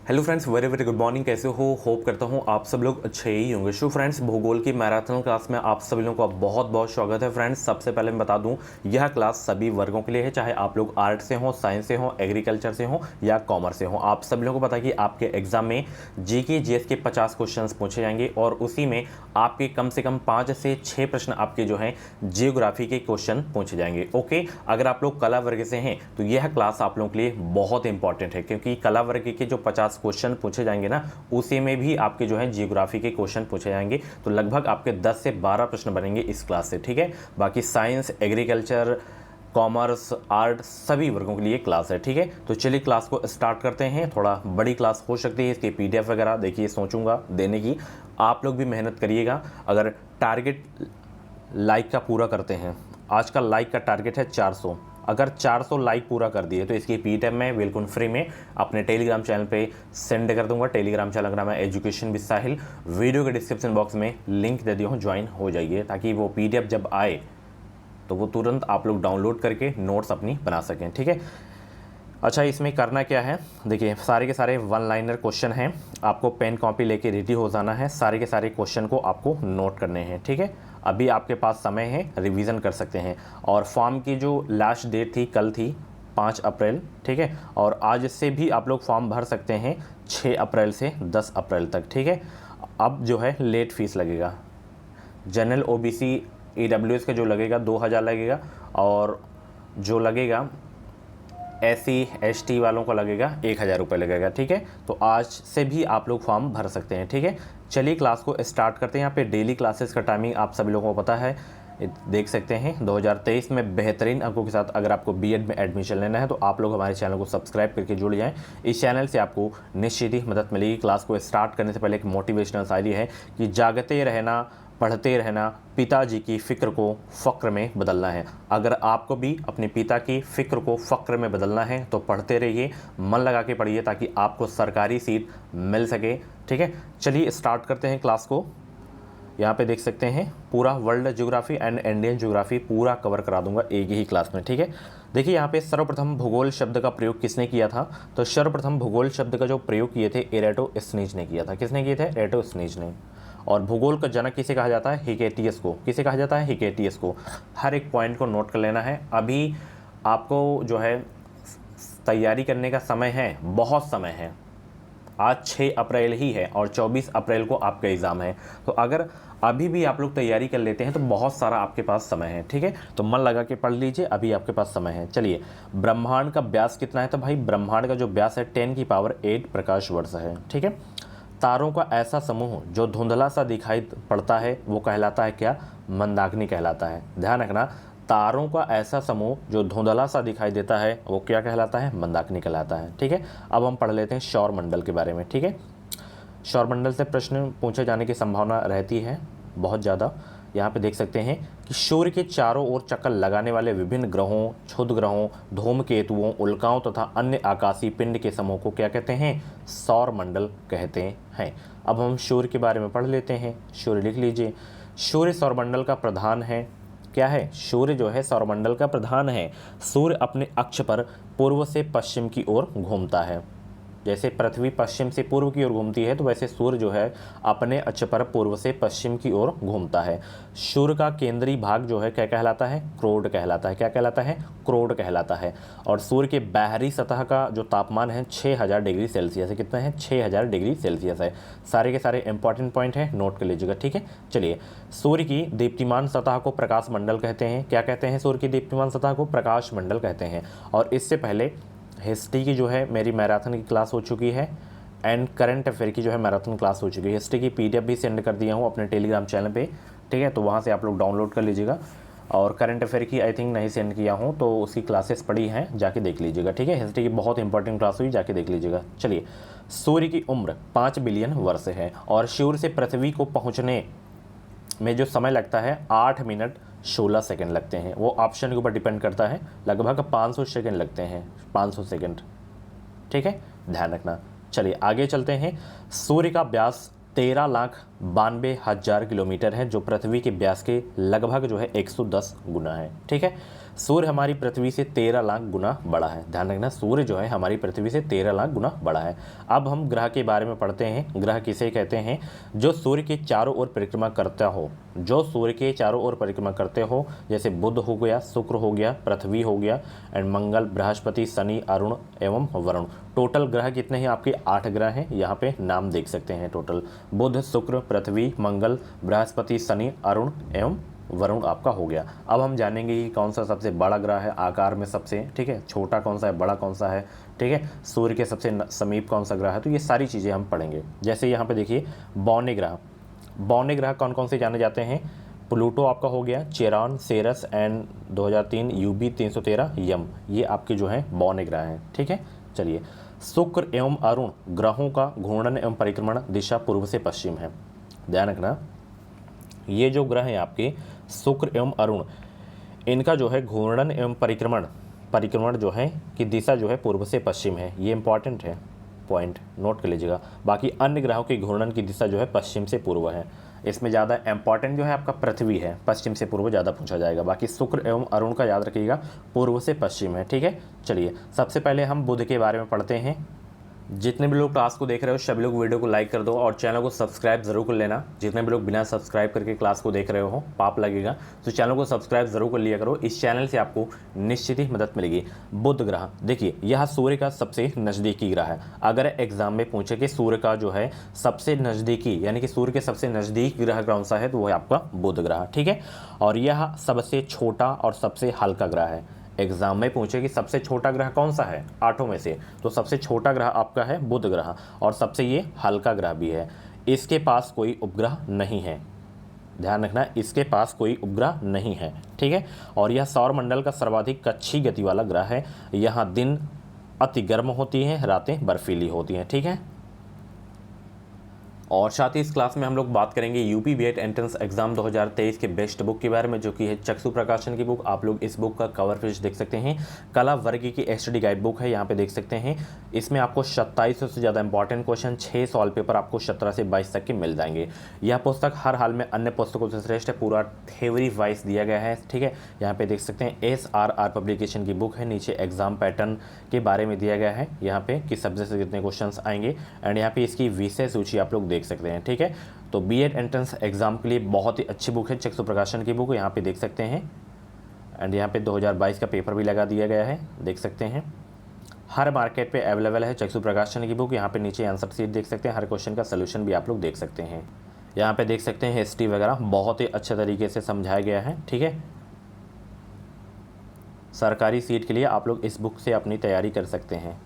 Hello friends, very very good morning. कैसे हो? Hope करता हूँ आप सब लोग अच्छे ही होंगे। शो फ्रेंड्स, भूगोल की मैराथन क्लास में आप सभी लोगों का बहुत बहुत स्वागत है। फ्रेंड्स, सबसे पहले मैं बता दूं, यह क्लास सभी वर्गों के लिए है, चाहे आप लोग आर्ट से हो, साइंस से हो, एग्रीकल्चर से हो या कॉमर्स से हो। आप सभी लोगों को पता है कि आपके एग्जाम में जीके जीएस के 50 क्वेश्चन पूछे जाएंगे और उसी में आपके कम से कम 5 से 6 प्रश्न आपके जो हैं जियोग्राफी के क्वेश्चन पूछे जाएंगे। ओके, अगर आप लोग कला वर्ग से हैं तो यह क्लास आप लोगों के लिए बहुत इंपॉर्टेंट है, क्योंकि कला वर्ग के जो 50 क्वेश्चन पूछे जाएंगे ना, उसी में भी आपके जो है जियोग्राफी के क्वेश्चन पूछे जाएंगे। तो लगभग आपके 10 से 12 प्रश्न बनेंगे इस क्लास से। ठीक है, बाकी साइंस, एग्रीकल्चर, कॉमर्स, आर्ट सभी वर्गों के लिए क्लास है। ठीक है, तो चलिए क्लास को स्टार्ट करते हैं। थोड़ा बड़ी क्लास हो सकती है, इसकी पीडीएफ वगैरह देखिए सोचूंगा देने की। आप लोग भी मेहनत करिएगा। अगर टारगेट लाइक का पूरा करते हैं, आज का लाइक का टारगेट है 400। अगर 400 लाइक पूरा कर दिए तो इसकी पीडीएफ मैं बिल्कुल फ्री में अपने टेलीग्राम चैनल पे सेंड कर दूंगा। टेलीग्राम चैनल का नाम है एजुकेशन विद साहिल। वीडियो के डिस्क्रिप्शन बॉक्स में लिंक दे दिया हूँ, ज्वाइन हो जाइए, ताकि वो पीडीएफ जब आए तो वो तुरंत आप लोग डाउनलोड करके नोट्स अपनी बना सकें। ठीक है, अच्छा इसमें करना क्या है, देखिए सारे के सारे वन लाइनर क्वेश्चन हैं। आपको पेन कॉपी लेके रेडी हो जाना है। सारे के सारे क्वेश्चन को आपको नोट करने हैं। ठीक है, अभी आपके पास समय है, रिवीजन कर सकते हैं। और फॉर्म की जो लास्ट डेट थी कल थी 5 अप्रैल। ठीक है, और आज से भी आप लोग फॉर्म भर सकते हैं 6 अप्रैल से 10 अप्रैल तक। ठीक है, अब जो है लेट फीस लगेगा। जनरल ओबीसी ईडब्ल्यूएस का जो लगेगा 2000 लगेगा, और जो लगेगा SC ST वालों को लगेगा 1000 रुपये लगेगा। ठीक है, तो आज से भी आप लोग फॉर्म भर सकते हैं। ठीक है, चलिए क्लास को स्टार्ट करते हैं। यहाँ पे डेली क्लासेस का टाइमिंग आप सभी लोगों को पता है, देख सकते हैं। 2023 में बेहतरीन अंकों के साथ अगर आपको बीएड में एडमिशन लेना है तो आप लोग हमारे चैनल को सब्सक्राइब करके जुड़ जाएं। इस चैनल से आपको निश्चित ही मदद मिलेगी। क्लास को स्टार्ट करने से पहले एक मोटिवेशनल शायरी है कि जागते रहना, पढ़ते रहना, पिताजी की फ़िक्र को फ़क्र में बदलना है। अगर आपको भी अपने पिता की फ़िक्र को फ़क्र में बदलना है तो पढ़ते रहिए, मन लगा के पढ़िए, ताकि आपको सरकारी सीट मिल सके। ठीक है, चलिए स्टार्ट करते हैं क्लास को। यहाँ पे देख सकते हैं पूरा world geography and Indian geography पूरा कवर करा दूंगा एक ही क्लास में। ठीक है, देखिए यहाँ पे सर्वप्रथम भूगोल शब्द का प्रयोग किसने किया था? तो सर्वप्रथम भूगोल शब्द का जो प्रयोग किए थे एराटोस्थेनीज ने किया था। किसने किए थे? एराटोस्थेनीज ने। और भूगोल का जनक किसे कहा जाता है? हिकेटियस को। किसे कहा जाता है? हिकेटियस को। हर एक पॉइंट को नोट कर लेना है। अभी आपको जो है तैयारी करने का समय है, बहुत समय है। आज 6 अप्रैल ही है और 24 अप्रैल को आपका एग्ज़ाम है। तो अगर अभी भी आप लोग तैयारी कर लेते हैं तो बहुत सारा आपके पास समय है। ठीक है, तो मन लगा के पढ़ लीजिए, अभी आपके पास समय है। चलिए, ब्रह्मांड का व्यास कितना है? तो भाई ब्रह्मांड का जो व्यास है 10⁸ प्रकाश वर्ष है। ठीक है, तारों का ऐसा समूह जो धुंधला सा दिखाई पड़ता है वो कहलाता है क्या? मंदाकिनी कहलाता है। ध्यान रखना, तारों का ऐसा समूह जो धुंधला सा दिखाई देता है वो क्या कहलाता है? मंदाकिनी कहलाता है। ठीक है, अब हम पढ़ लेते हैं सौरमंडल के बारे में। ठीक है, सौरमंडल से प्रश्न पूछे जाने की संभावना रहती है बहुत ज़्यादा। यहाँ पे देख सकते हैं कि सूर्य के चारों ओर चक्कर लगाने वाले विभिन्न ग्रहों, क्षुद्र ग्रहों, धूमकेतुओं, उल्काओं तथा अन्य आकाशीय पिंड के समूह को क्या कहते हैं? सौरमंडल कहते हैं। अब हम सूर्य के बारे में पढ़ लेते हैं। सूर्य लिख लीजिए। सूर्य सौरमंडल का प्रधान है। क्या है? सूर्य जो है सौरमंडल का प्रधान है। सूर्य अपने अक्ष पर पूर्व से पश्चिम की ओर घूमता है। जैसे पृथ्वी पश्चिम से पूर्व की ओर घूमती है, तो वैसे सूर्य जो है अपने अक्ष पर पूर्व से पश्चिम की ओर घूमता है। सूर्य का केंद्रीय भाग जो है क्या कहलाता है? क्रोड कहलाता है। क्या कहलाता है? क्रोड कहलाता है। और सूर्य के बाहरी सतह का जो तापमान है 6000 डिग्री सेल्सियस है। कितना है? 6000 डिग्री सेल्सियस है। सारे के सारे इंपॉर्टेंट पॉइंट है, नोट कर लीजिएगा। ठीक है, चलिए, सूर्य की दीप्तिमान सतह को प्रकाश मंडल कहते हैं। क्या कहते हैं? सूर्य की दीप्तिमान सतह को प्रकाश मंडल कहते हैं। और इससे पहले हिस्ट्री की जो है मेरी मैराथन की क्लास हो चुकी है, एंड करंट अफेयर की जो है मैराथन क्लास हो चुकी है। हिस्ट्री की पीडीएफ भी सेंड कर दिया हूँ अपने टेलीग्राम चैनल पे। ठीक है, तो वहाँ से आप लोग डाउनलोड कर लीजिएगा। और करंट अफेयर की आई थिंक नहीं सेंड किया हूँ, तो उसकी क्लासेस पड़ी हैं, जाके देख लीजिएगा। ठीक है, हिस्ट्री की बहुत इंपॉर्टेंट क्लास हुई, जाके देख लीजिएगा। चलिए, सूर्य की उम्र 5 बिलियन वर्ष है और सूर्य से पृथ्वी को पहुँचने में जो समय लगता है 8 मिनट 16 सेकंड लगते हैं। वो ऑप्शन के ऊपर डिपेंड करता है, लगभग 500 सेकंड लगते हैं, 500 सेकंड। ठीक है, ध्यान रखना। चलिए आगे चलते हैं। सूर्य का व्यास 13,92,000 किलोमीटर है, जो पृथ्वी के व्यास के लगभग जो है 110 गुना है। ठीक है, सूर्य हमारी पृथ्वी से 13 लाख गुना बड़ा है। ध्यान रखना, सूर्य जो है हमारी पृथ्वी से 13 लाख गुना बड़ा है। अब हम ग्रह के बारे में पढ़ते हैं। ग्रह किसे कहते हैं? जो सूर्य के चारों ओर परिक्रमा करता हो, जो सूर्य के चारों ओर परिक्रमा करते हो, जैसे बुध हो गया, शुक्र हो गया, पृथ्वी हो गया एंड मंगल, बृहस्पति, शनि, अरुण एवं वरुण। टोटल ग्रह कितने हैं आपके? 8 ग्रह हैं। यहाँ पे नाम देख सकते हैं टोटल। बुध, शुक्र, पृथ्वी, मंगल, बृहस्पति, शनि, अरुण एवं वरुण आपका हो गया। अब हम जानेंगे कि कौन सा सबसे बड़ा ग्रह है आकार में सबसे, ठीक है, छोटा कौन सा है, बड़ा कौन सा है, ठीक है, सूर्य के सबसे समीप कौन सा ग्रह है। तो ये सारी चीज़ें हम पढ़ेंगे। जैसे यहाँ पे देखिए बौने ग्रह। बौने ग्रह कौन कौन से जाने जाते हैं? प्लूटो आपका हो गया, चेरॉन, सेरस एंड 2003 यूबी 313 यम, ये आपके जो हैं बौने ग्रह हैं, ठीक है। चलिए, शुक्र एवं अरुण ग्रहों का घूर्णन एवं परिक्रमण दिशा पूर्व से पश्चिम है। ध्यान रखना, ये जो ग्रह हैं आपके शुक्र एवं अरुण, इनका जो है घूर्णन एवं परिक्रमण जो है कि दिशा जो है पूर्व से पश्चिम है। ये इंपॉर्टेंट है, पॉइंट नोट कर लीजिएगा। बाकी अन्य ग्रहों के घूर्णन की दिशा जो है पश्चिम से पूर्व है। इसमें ज़्यादा इंपॉर्टेंट जो है आपका पृथ्वी है, पश्चिम से पूर्व ज़्यादा पूछा जाएगा। बाकी शुक्र एवं अरुण का याद रखिएगा, पूर्व से पश्चिम है, ठीक है। चलिए, सबसे पहले हम बुध के बारे में पढ़ते हैं। जितने भी लोग क्लास को देख रहे हो सभी लोग वीडियो को लाइक कर दो और चैनल को सब्सक्राइब जरूर कर लेना। जितने भी लोग बिना सब्सक्राइब करके क्लास को देख रहे हो पाप लगेगा, तो चैनल को सब्सक्राइब जरूर कर लिया करो। इस चैनल से आपको निश्चित ही मदद मिलेगी। बुध ग्रह, देखिए यह सूर्य का सबसे नज़दीकी ग्रह है। अगर एग्जाम में पूछे कि सूर्य का जो है सबसे नज़दीकी यानी कि सूर्य के सबसे नज़दीक ग्रह कौन सा है, तो वो है आपका बुध ग्रह, ठीक है। और यह सबसे छोटा और सबसे हल्का ग्रह है। एग्जाम में पूछे कि सबसे छोटा ग्रह कौन सा है 8 में से, तो सबसे छोटा ग्रह आपका है बुध ग्रह और सबसे ये हल्का ग्रह भी है। इसके पास कोई उपग्रह नहीं है। ध्यान रखना, इसके पास कोई उपग्रह नहीं है, ठीक है। और यह सौरमंडल का सर्वाधिक कक्षीय गति वाला ग्रह है। यहाँ दिन अति गर्म होती हैं, रातें बर्फीली होती हैं, ठीक है। और साथ ही इस क्लास में हम लोग बात करेंगे यूपी बीएड एंट्रेंस एग्जाम 2023 के बेस्ट बुक के बारे में, जो कि है चक्षु प्रकाशन की बुक। आप लोग इस बुक का कवर पेज देख सकते हैं। कला वर्ग की एसटीडी गाइड बुक है, यहाँ पे देख सकते हैं। इसमें आपको 2700 से ज़्यादा इंपॉर्टेंट क्वेश्चन, 6 सॉल्व पेपर आपको 17 से 22 तक के मिल जाएंगे। यह पुस्तक हर हाल में अन्य पुस्तकों से श्रेष्ठ है, पूरा थ्योरी वाइज दिया गया है, ठीक है। यहाँ पे देख सकते हैं SRR पब्लिकेशन की बुक है। नीचे एग्जाम पैटर्न के बारे में दिया गया है, यहाँ पे किस सब्जेक्ट से कितने क्वेश्चन आएंगे एंड यहाँ पे इसकी विषय सूची आप लोग देख सकते हैं, ठीक है। तो बीएड एंट्रेंस एग्जाम के लिए बहुत ही अच्छी बुक है, चक्षु प्रकाशन की बुक, यहाँ पे देख सकते हैं। एंड यहाँ पे 2022 का पेपर भी लगा दिया गया है, देख सकते हैं। हर मार्केट पे अवेलेबल है चक्षु प्रकाशन की बुक। यहाँ पे नीचे आंसर शीट देख सकते हैं, हर क्वेश्चन का सोल्यूशन भी आप लोग देख सकते हैं। यहाँ पे देख सकते हैं हिस्ट्री वगैरह बहुत ही अच्छे तरीके से समझाया गया है, ठीक है। सरकारी सीट के लिए आप लोग इस बुक से अपनी तैयारी कर सकते हैं।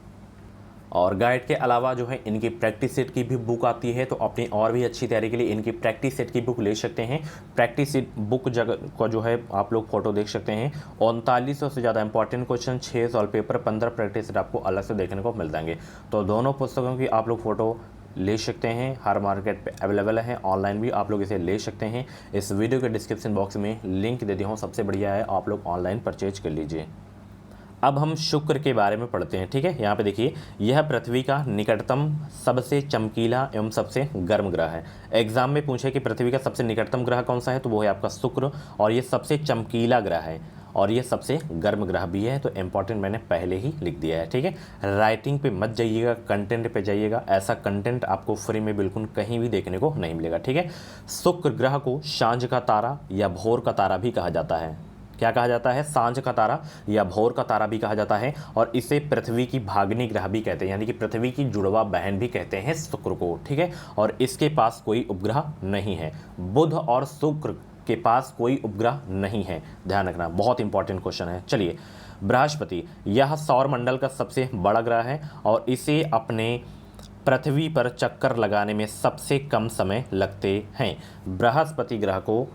और गाइड के अलावा जो है इनकी प्रैक्टिस सेट की भी बुक आती है, तो अपनी और भी अच्छी तैयारी के लिए इनकी प्रैक्टिस सेट की बुक ले सकते हैं। प्रैक्टिस सेट बुक जगह को जो है आप लोग फोटो देख सकते हैं। 3900 से ज़्यादा important question, 6 solve paper, 15 practice set आपको अलग से देखने को मिल जाएंगे। तो दोनों पुस्तकों की आप लोग फ़ोटो ले सकते हैं, हर मार्केट पे अवेलेबल है, ऑनलाइन भी आप लोग इसे ले सकते हैं। इस वीडियो के डिस्क्रिप्शन बॉक्स में लिंक दे दिया हूँ, सबसे बढ़िया है, आप लोग ऑनलाइन परचेज कर लीजिए। अब हम शुक्र के बारे में पढ़ते हैं, ठीक है। यहाँ पे देखिए, यह पृथ्वी का निकटतम, सबसे चमकीला एवं सबसे गर्म ग्रह है। एग्जाम में पूछे कि पृथ्वी का सबसे निकटतम ग्रह कौन सा है, तो वो है आपका शुक्र, और ये सबसे चमकीला ग्रह है और ये सबसे गर्म ग्रह भी है। तो इंपॉर्टेंट मैंने पहले ही लिख दिया है, ठीक है। राइटिंग पे मत जाइएगा, कंटेंट पे जाइएगा। ऐसा कंटेंट आपको फ्री में बिल्कुल कहीं भी देखने को नहीं मिलेगा, ठीक है। शुक्र ग्रह को सांझ का तारा या भोर का तारा भी कहा जाता है। क्या कहा जाता है? सांझ का तारा या भोर का तारा भी कहा जाता है। और इसे पृथ्वी की भागनी ग्रह भी कहते हैं, यानी कि पृथ्वी की जुड़वा बहन भी कहते हैं शुक्र को, ठीक है। और इसके पास कोई उपग्रह नहीं है। बुध और शुक्र के पास कोई उपग्रह नहीं है, ध्यान रखना, बहुत इंपॉर्टेंट क्वेश्चन है। चलिए, बृहस्पति, यह सौरमंडल का सबसे बड़ा ग्रह है और इसे अपने पृथ्वी पर चक्कर लगाने में सबसे कम समय लगते हैं। बृहस्पति ग्रह को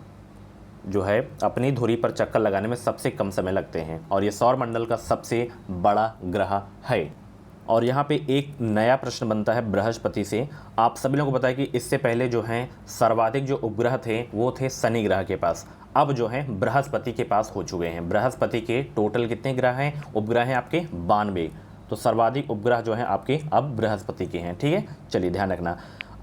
जो है अपनी धुरी पर चक्कर लगाने में सबसे कम समय लगते हैं और ये सौरमंडल का सबसे बड़ा ग्रह है। और यहाँ पे एक नया प्रश्न बनता है बृहस्पति से। आप सभी लोगों को पता है कि इससे पहले जो है सर्वाधिक जो उपग्रह थे वो थे शनि ग्रह के पास, अब जो है बृहस्पति के पास हो चुके हैं। बृहस्पति के टोटल कितने ग्रह हैं? उपग्रह हैं आपके 92, तो सर्वाधिक उपग्रह जो है आपके अब बृहस्पति के हैं, ठीक है। चलिए ध्यान रखना।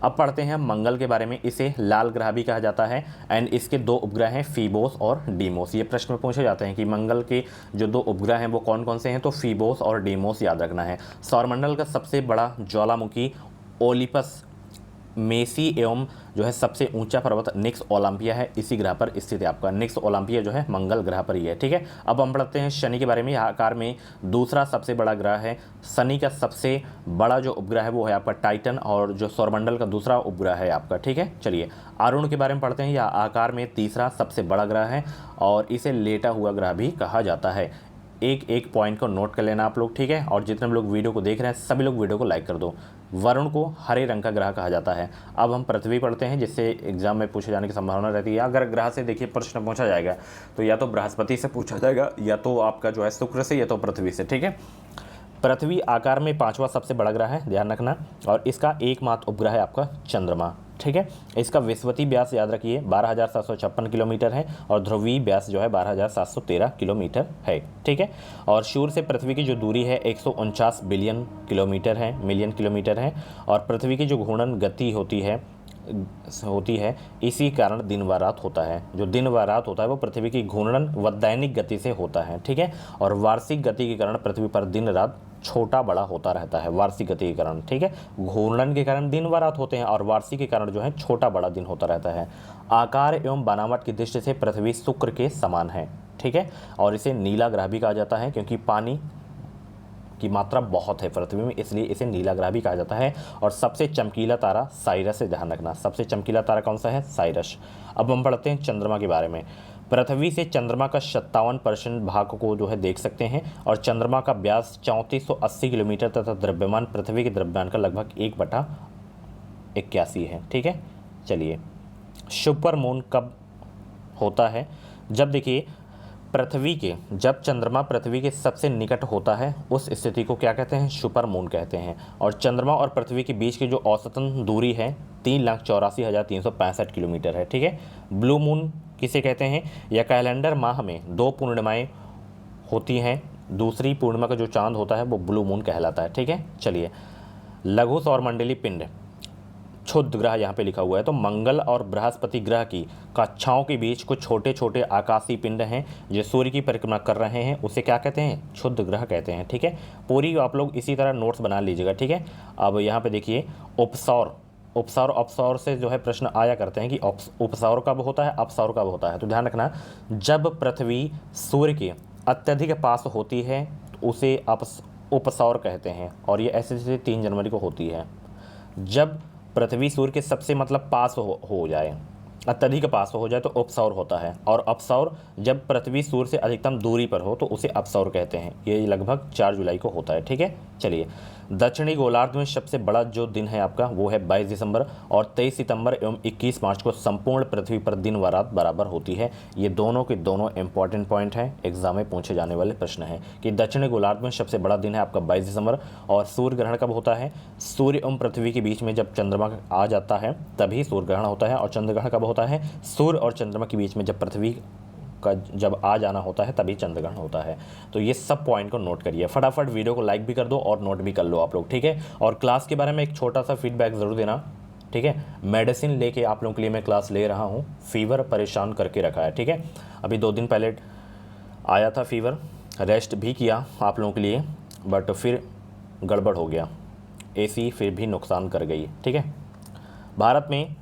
अब पढ़ते हैं मंगल के बारे में। इसे लाल ग्रह भी कहा जाता है एंड इसके 2 उपग्रह हैं, फीबोस और डीमोस। ये प्रश्न में पूछे जाते हैं कि मंगल के जो 2 उपग्रह हैं वो कौन कौन से हैं, तो फीबोस और डीमोस याद रखना है। सौरमंडल का सबसे बड़ा ज्वालामुखी ओलिपस मेसी एवं जो है सबसे ऊंचा पर्वत निक्स ओलंपिया है, इसी ग्रह पर स्थित है आपका। निक्स ओलंपिया जो है मंगल ग्रह पर ही है, ठीक है। अब हम पढ़ते हैं शनि के बारे में। यह आकार में दूसरा सबसे बड़ा ग्रह है। शनि का सबसे बड़ा जो उपग्रह है वो है आपका टाइटन, और जो सौरमंडल का दूसरा उपग्रह है आपका, ठीक है। चलिए अरुण के बारे में पढ़ते हैं। यह आकार में तीसरा सबसे बड़ा ग्रह है और इसे लेटा हुआ ग्रह भी कहा जाता है। एक एक पॉइंट को नोट कर लेना आप लोग, ठीक है। और जितने लोग वीडियो को देख रहे हैं सभी लोग वीडियो को लाइक कर दो। वरुण को हरे रंग का ग्रह कहा जाता है। अब हम पृथ्वी पढ़ते हैं, जिससे एग्जाम में पूछे जाने की संभावना रहती है। अगर ग्रह से देखिए प्रश्न पूछा जाएगा तो या तो बृहस्पति से पूछा जाएगा, या तो आपका जो है शुक्र से, या तो पृथ्वी से, ठीक है। पृथ्वी आकार में 5वां सबसे बड़ा ग्रह है, ध्यान रखना। और इसका एकमात्र उपग्रह है आपका चंद्रमा, ठीक है। इसका विषुवतीय व्यास याद रखिए 12,756 किलोमीटर है और ध्रुवीय व्यास जो है 12,713 किलोमीटर है, ठीक है। और सूर्य से पृथ्वी की जो दूरी है 149 बिलियन किलोमीटर है, मिलियन किलोमीटर है। और पृथ्वी की जो घूर्णन गति होती है इसी कारण दिन व रात होता है। जो दिन व रात होता है वो पृथ्वी की घूर्णन व दैनिक गति से होता है, ठीक है। और वार्षिक गति के कारण पृथ्वी पर दिन रात छोटा बड़ा होता रहता है, वार्षिक गति के कारण, ठीक है। घूर्णन के कारण दिन व रात होते हैं और वार्षिक के कारण जो है छोटा बड़ा दिन होता रहता है। आकार एवं बनावट की दृष्टि से पृथ्वी शुक्र के समान है, ठीक है। और इसे नीला ग्रह भी कहा जाता है क्योंकि पानी की मात्रा बहुत है पृथ्वी में, इसलिए इसे नीला ग्रह भी कहा जाता है। और सबसे चमकीला तारा साइरस है, ध्यान रखना। सबसे चमकीला तारा कौन सा है? साइरस। अब हम पढ़ते हैं चंद्रमा के बारे में। पृथ्वी से चंद्रमा का 57% भाग को जो है देख सकते हैं और चंद्रमा का व्यास 3480 किलोमीटर तथा द्रव्यमान पृथ्वी के द्रव्यमान का लगभग 1/81 है, ठीक है। चलिए सुपर मून कब होता है? जब देखिए जब चंद्रमा पृथ्वी के सबसे निकट होता है उस स्थिति को क्या कहते हैं? सुपर मून कहते हैं। और चंद्रमा और पृथ्वी के बीच की जो औसतन दूरी है 3,84,365 किलोमीटर है, ठीक है। ब्लू मून किसे कहते हैं? या कैलेंडर माह में 2 पूर्णिमाएं होती हैं, दूसरी पूर्णिमा का जो चांद होता है वो ब्लू मून कहलाता है, ठीक है। चलिए लघु सौरमंडलीय पिंड क्षुद्र ग्रह यहाँ पे लिखा हुआ है, तो मंगल और बृहस्पति ग्रह की कक्षाओं के बीच कुछ छोटे छोटे आकाशीय पिंड हैं जो सूर्य की परिक्रमा कर रहे हैं, उसे क्या कहते हैं? क्षुद्र ग्रह कहते हैं, ठीक है। पूरी आप लोग इसी तरह नोट्स बना लीजिएगा, ठीक है। अब यहाँ पे देखिए उपसौर अपसौर से जो है प्रश्न आया करते हैं कि उपसौर कब होता है, अपसौर कब होता है। तो ध्यान रखना, जब पृथ्वी सूर्य के अत्यधिक पास होती है तो उसे उपसौर कहते हैं। और ये ऐसे 3 जनवरी को होती है। जब पृथ्वी सूर्य के सबसे मतलब पास हो जाए, अत्यधिक पास हो जाए तो उपसौर होता है। और अपसौर जब पृथ्वी सूर्य से अधिकतम दूरी पर हो तो उसे अपसौर कहते हैं। ये लगभग 4 जुलाई को होता है, ठीक है। चलिए दक्षिणी गोलार्ध में सबसे बड़ा जो दिन है आपका वो है 22 दिसंबर और 23 सितंबर एवं 21 मार्च को संपूर्ण पृथ्वी पर दिन व रात बराबर होती है। ये दोनों के दोनों इंपॉर्टेंट पॉइंट हैं, एग्जाम में पूछे जाने वाले प्रश्न है कि दक्षिणी गोलार्ध में सबसे बड़ा दिन है आपका 22 दिसंबर। और सूर्य ग्रहण कब होता है? सूर्य एवं पृथ्वी के बीच में जब चंद्रमा आ जाता है तभी सूर्य ग्रहण होता है। और चंद्र ग्रहण कब होता है? सूर्य और चंद्रमा के बीच में जब पृथ्वी का जब आ जाना होता है तभी चंद्रग्रहण होता है। तो ये सब पॉइंट को नोट करिए। फटाफट वीडियो को लाइक भी कर दो और नोट भी कर लो आप लोग, ठीक है। और क्लास के बारे में एक छोटा सा फीडबैक ज़रूर देना, ठीक है। मेडिसिन लेके आप लोगों के लिए मैं क्लास ले रहा हूँ। फीवर परेशान करके रखा है, ठीक है। अभी 2 दिन पहले आया था फीवर, रेस्ट भी किया आप लोगों के लिए, बट फिर गड़बड़ हो गया, AC फिर भी नुकसान कर गई, ठीक है। भारत में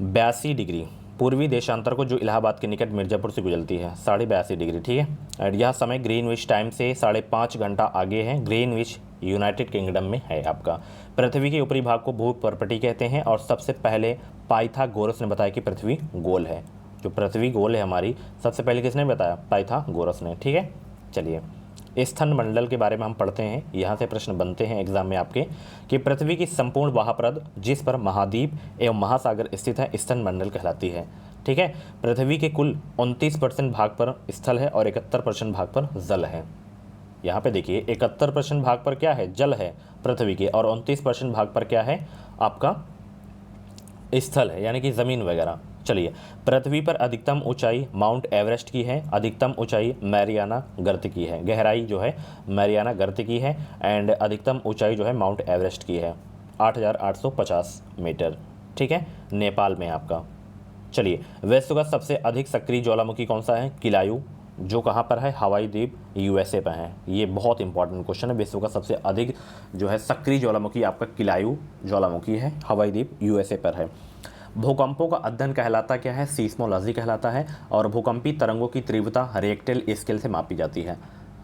82 डिग्री पूर्वी देशांतर को जो इलाहाबाद के निकट मिर्ज़ापुर से गुजरती है 82.5 डिग्री, ठीक है। और यह समय ग्रीनविच टाइम से 5.5 घंटा आगे है। ग्रीनविच यूनाइटेड किंगडम में है आपका। पृथ्वी के ऊपरी भाग को भूपर्पटी कहते हैं और सबसे पहले पाइथागोरस ने बताया कि पृथ्वी गोल है। जो पृथ्वी गोल है हमारी, सबसे पहले किसने बताया? पाइथागोरस ने, ठीक है। चलिए स्तन मंडल के बारे में हम पढ़ते हैं। यहाँ से प्रश्न बनते हैं एग्जाम में आपके कि पृथ्वी की संपूर्ण वाहप्रद जिस पर महाद्वीप एवं महासागर स्थित है स्तन मंडल कहलाती है, ठीक है। पृथ्वी के कुल 29% भाग पर स्थल है और 71% भाग पर जल है। यहाँ पे देखिए 71% भाग पर क्या है? जल है पृथ्वी के, और 29% भाग पर क्या है? आपका स्थल है, यानी कि ज़मीन वगैरह। चलिए पृथ्वी पर अधिकतम ऊंचाई माउंट एवरेस्ट की है, अधिकतम ऊंचाई मैरियाना गर्त की है, गहराई जो है मैरियाना गर्त की है, एंड अधिकतम ऊंचाई जो है माउंट एवरेस्ट की है। 8,850 मीटर, ठीक है, नेपाल में आपका। चलिए, विश्व का सबसे अधिक सक्रिय ज्वालामुखी कौन सा है? किलायु, जो कहाँ पर है? हवाई द्वीप, यूएसए पर है। ये बहुत इंपॉर्टेंट क्वेश्चन है। विश्व का सबसे अधिक जो है सक्रिय ज्वालामुखी आपका किलायु ज्वालामुखी है, हवाई द्वीप यूएसए पर है। भूकंपों का अध्ययन कहलाता क्या है? सीस्मोलॉजी कहलाता है। और भूकंपी तरंगों की तीव्रता रिएक्टर स्केल से मापी जाती है।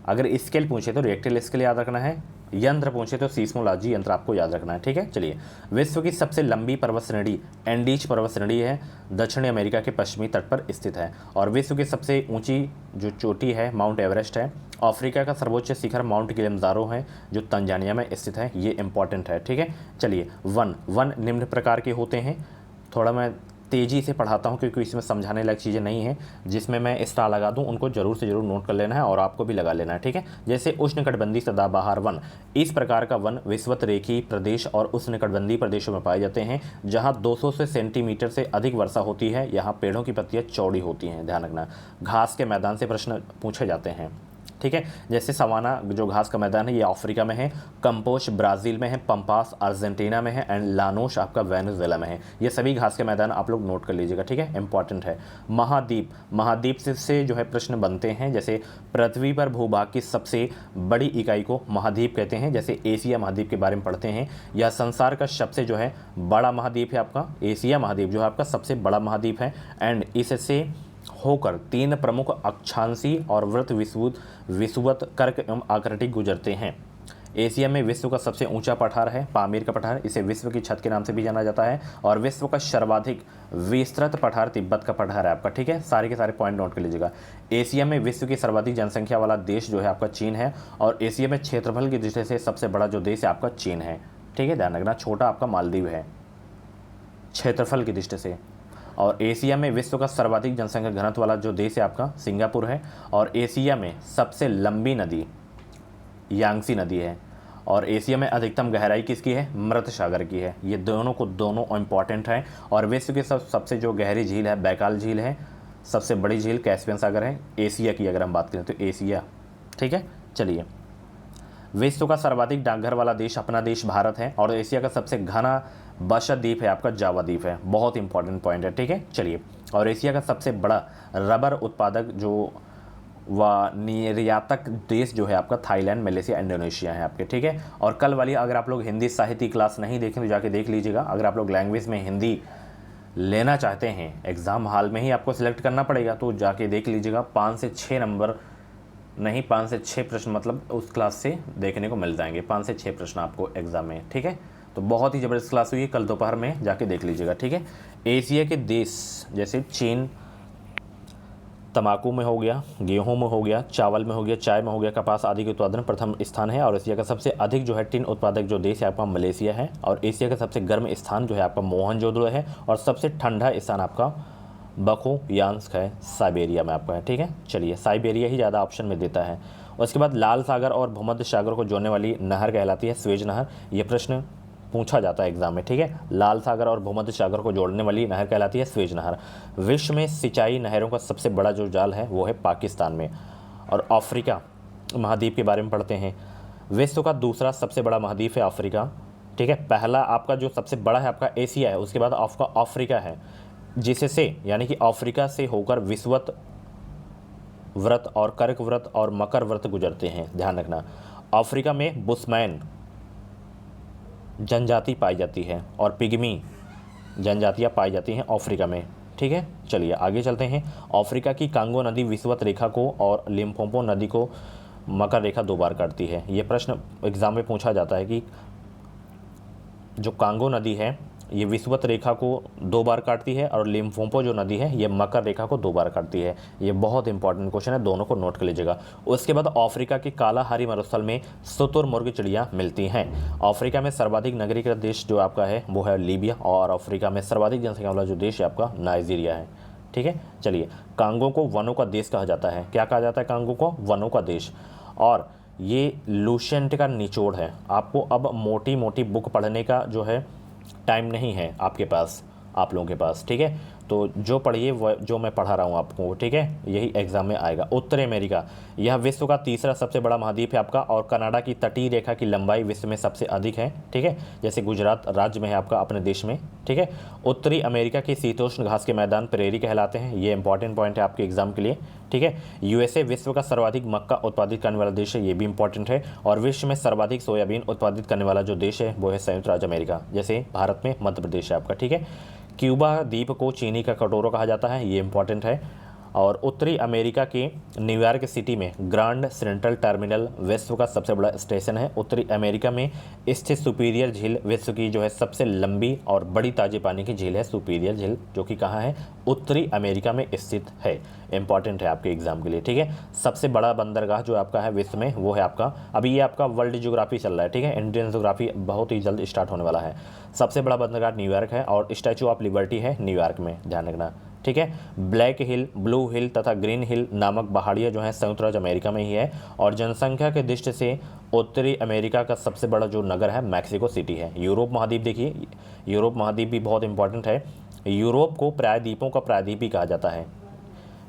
अगर स्केल पूछे तो रिएक्टर स्केल याद रखना है, यंत्र पूछे तो सीस्मोलॉजी यंत्र आपको याद रखना है, ठीक है। चलिए, विश्व की सबसे लंबी पर्वत श्रेणी एंडीज पर्वत श्रेणी है, दक्षिण अमेरिका के पश्चिमी तट पर स्थित है। और विश्व की सबसे ऊंची जो चोटी है माउंट एवरेस्ट है। अफ्रीका का सर्वोच्च शिखर माउंट किलिमंजारो है, जो तंजानिया में स्थित है। ये इंपॉर्टेंट है, ठीक है। चलिए, वन निम्न प्रकार के होते हैं। थोड़ा मैं तेज़ी से पढ़ाता हूँ क्योंकि इसमें समझाने लायक चीज़ें नहीं हैं। जिसमें मैं स्टार लगा दूँ उनको जरूर से जरूर नोट कर लेना है और आपको भी लगा लेना है, ठीक है। जैसे उष्णकटिबंधीय सदाबहार वन, इस प्रकार का वन विषुवत रेखीय प्रदेश और उष्णकटिबंधीय प्रदेशों में पाए जाते हैं जहाँ 200 से सेंटीमीटर से अधिक वर्षा होती है। यहाँ पेड़ों की पत्तियाँ चौड़ी होती हैं, ध्यान रखना। घास के मैदान से प्रश्न पूछे जाते हैं, ठीक है। जैसे सवाना जो घास का मैदान है ये अफ्रीका में है, कंपोश ब्राज़ील में है, पंपास अर्जेंटीना में है एंड लानोश आपका वेनेजुएला में है। ये सभी घास के मैदान आप लोग नोट कर लीजिएगा, ठीक है, इंपॉर्टेंट है। महाद्वीप से जो है प्रश्न बनते हैं। जैसे पृथ्वी पर भूभाग की सबसे बड़ी इकाई को महाद्वीप कहते हैं। जैसे एशिया महाद्वीप के बारे में पढ़ते हैं। यह संसार का सबसे जो है बड़ा महाद्वीप है आपका एशिया महाद्वीप, जो है आपका सबसे बड़ा महाद्वीप है। एंड इससे होकर 3 प्रमुख अक्षांशीय और वृत्त विषुवत कर्क एवं आकृति गुजरते हैं। एशिया में विश्व का सबसे ऊंचा पठार है पामीर का पठार, इसे विश्व की छत के नाम से भी जाना जाता है। और विश्व का सर्वाधिक विस्तृत पठार तिब्बत का पठार है आपका, ठीक है। सारे के सारे पॉइंट नोट कर लीजिएगा। एशिया में विश्व की सर्वाधिक जनसंख्या वाला देश जो है आपका चीन है। और एशिया में क्षेत्रफल की दृष्टि से सबसे बड़ा जो देश है आपका चीन है, ठीक है, ध्यान रखना। छोटा आपका मालदीव है क्षेत्रफल की दृष्टि से। और एशिया में विश्व का सर्वाधिक जनसंख्या घनत्व वाला जो देश है आपका सिंगापुर है। और एशिया में सबसे लंबी नदी यांगसी नदी है। और एशिया में अधिकतम गहराई किसकी है? मृत सागर की है। ये दोनों इंपॉर्टेंट है। और विश्व की सबसे जो गहरी झील है बैकाल झील है। सबसे बड़ी झील कैस्पियन सागर है एशिया की अगर हम बात करें तो एशिया, ठीक है। चलिए, विश्व का सर्वाधिक डाकघर वाला देश अपना देश भारत है। और एशिया का सबसे घना बशर द्वीप है आपका जावा द्वीप है। बहुत इंपॉर्टेंट पॉइंट है, ठीक है। चलिए, और एशिया का सबसे बड़ा रबर उत्पादक जो व निर्यातक देश जो है आपका थाईलैंड, मलेशिया, इंडोनेशिया है आपके, ठीक है। और कल वाली अगर आप लोग हिंदी साहित्य क्लास नहीं देखें तो जाके देख लीजिएगा। अगर आप लोग लैंग्वेज में हिंदी लेना चाहते हैं, एग्ज़ाम हाल में ही आपको सिलेक्ट करना पड़ेगा, तो जाके देख लीजिएगा। 5 से 6 नंबर नहीं, 5 से 6 प्रश्न मतलब उस क्लास से देखने को मिल जाएंगे। 5 से 6 प्रश्न आपको एग्जाम में, ठीक है। तो बहुत ही ज़बरदस्त क्लास हुई है, कल दोपहर में जाके देख लीजिएगा, ठीक है। एशिया के देश जैसे चीन तंबाकू में हो गया, गेहूं में हो गया, चावल में हो गया, चाय में हो गया, कपास आदि के उत्पादन प्रथम स्थान है। और एशिया का सबसे अधिक जो है टिन उत्पादक जो देश है आपका मलेशिया है। और एशिया का सबसे गर्म स्थान जो है आपका मोहनजोदड़ो है। और सबसे ठंडा स्थान आपका बखोयांस्क है, साइबेरिया में आपका है, ठीक है। चलिए, साइबेरिया ही ज़्यादा ऑप्शन में देता है। उसके बाद लाल सागर और भूमध्य सागर को जोड़ने वाली नहर कहलाती है स्वेज नहर। ये प्रश्न पूछा जाता है एग्जाम में, ठीक है। लाल सागर और भूमध्य सागर को जोड़ने वाली नहर कहलाती है स्वेज नहर। विश्व में सिंचाई नहरों का सबसे बड़ा जो जाल है वो है पाकिस्तान में। और अफ्रीका महाद्वीप के बारे में पढ़ते हैं। विश्व का दूसरा सबसे बड़ा महाद्वीप है अफ्रीका, ठीक है। पहला आपका जो सबसे बड़ा है आपका एशिया है, उसके बाद आपका अफ्रीका है, जिससे यानी कि अफ्रीका से होकर विषुवत व्रत और कर्क व्रत और मकर व्रत गुजरते हैं, ध्यान रखना। अफ्रीका में बुशमैन जनजाति पाई जाती है और पिग्मी जनजातियाँ पाई जाती हैं अफ्रीका में, ठीक है। चलिए आगे चलते हैं। अफ्रीका की कांगो नदी विषुवत रेखा को और लिम्पोपो नदी को मकर रेखा 2 बार काटती है। ये प्रश्न एग्जाम में पूछा जाता है कि जो कांगो नदी है ये विषुवत रेखा को 2 बार काटती है और लिम्पोपो जो नदी है ये मकर रेखा को 2 बार काटती है। ये बहुत इंपॉर्टेंट क्वेश्चन है, दोनों को नोट कर लीजिएगा। उसके बाद अफ्रीका के कालाहारी मरुस्थल में शुतुरमुर्ग चिड़िया मिलती हैं। अफ्रीका में सर्वाधिक नगरीकृत देश जो आपका है वो है लीबिया। और अफ्रीका में सर्वाधिक जनसंख्या वाला जो देश है आपका नाइजीरिया है, ठीक है। चलिए, कांगो को वनों का देश कहा जाता है। क्या कहा जाता है? कांगो को वनों का देश। और ये लुसेंट का निचोड़ है। आपको अब मोटी मोटी बुक पढ़ने का जो है टाइम नहीं है आपके पास, आप लोगों के पास, ठीक है। तो जो पढ़िए वो जो मैं पढ़ा रहा हूँ आपको, ठीक है, यही एग्जाम में आएगा। उत्तरी अमेरिका, यह विश्व का तीसरा सबसे बड़ा महाद्वीप है आपका, और कनाडा की तटीय रेखा की लंबाई विश्व में सबसे अधिक है, ठीक है, जैसे गुजरात राज्य में है आपका अपने देश में, ठीक है। उत्तरी अमेरिका के शीतोष्ण घास के मैदान प्रेरी कहलाते हैं, ये इंपॉर्टेंट पॉइंट है आपके एग्जाम के लिए, ठीक है। यूएसए विश्व का सर्वाधिक मक्का उत्पादित करने वाला देश है, ये भी इंपॉर्टेंट है। और विश्व में सर्वाधिक सोयाबीन उत्पादित करने वाला जो देश है वो है संयुक्त राज्य अमेरिका, जैसे भारत में मध्य प्रदेश है आपका, ठीक है। क्यूबा द्वीप को चीनी का कटोरा कहा जाता है, ये इंपॉर्टेंट है। और उत्तरी अमेरिका के न्यूयॉर्क सिटी में ग्रांड सेंट्रल टर्मिनल विश्व का सबसे बड़ा स्टेशन है। उत्तरी अमेरिका में स्थित सुपीरियर झील विश्व की जो है सबसे लंबी और बड़ी ताजे पानी की झील है, सुपीरियर झील, जो कि कहाँ है, उत्तरी अमेरिका में स्थित है। इंपॉर्टेंट है आपके एग्जाम के लिए, ठीक है। सबसे बड़ा बंदरगाह जो आपका है विश्व में वो है आपका, अभी ये आपका वर्ल्ड ज्योग्राफी चल रहा है, ठीक है, इंडियन ज्योग्राफी बहुत ही जल्द स्टार्ट होने वाला है। सबसे बड़ा बंदरगाह न्यूयॉर्क है और स्टैचू ऑफ लिबर्टी है न्यूयॉर्क में, ध्यान रखना, ठीक है। ब्लैक हिल, ब्लू हिल तथा ग्रीन हिल नामक पहाड़ियाँ जो हैं संयुक्त राज्य अमेरिका में ही है। और जनसंख्या के दृष्टि से उत्तरी अमेरिका का सबसे बड़ा जो नगर है मैक्सिको सिटी है। यूरोप महाद्वीप देखिए, यूरोप महाद्वीप भी बहुत इंपॉर्टेंट है। यूरोप को प्रायद्वीपों का प्रायद्वीप भी कहा जाता है,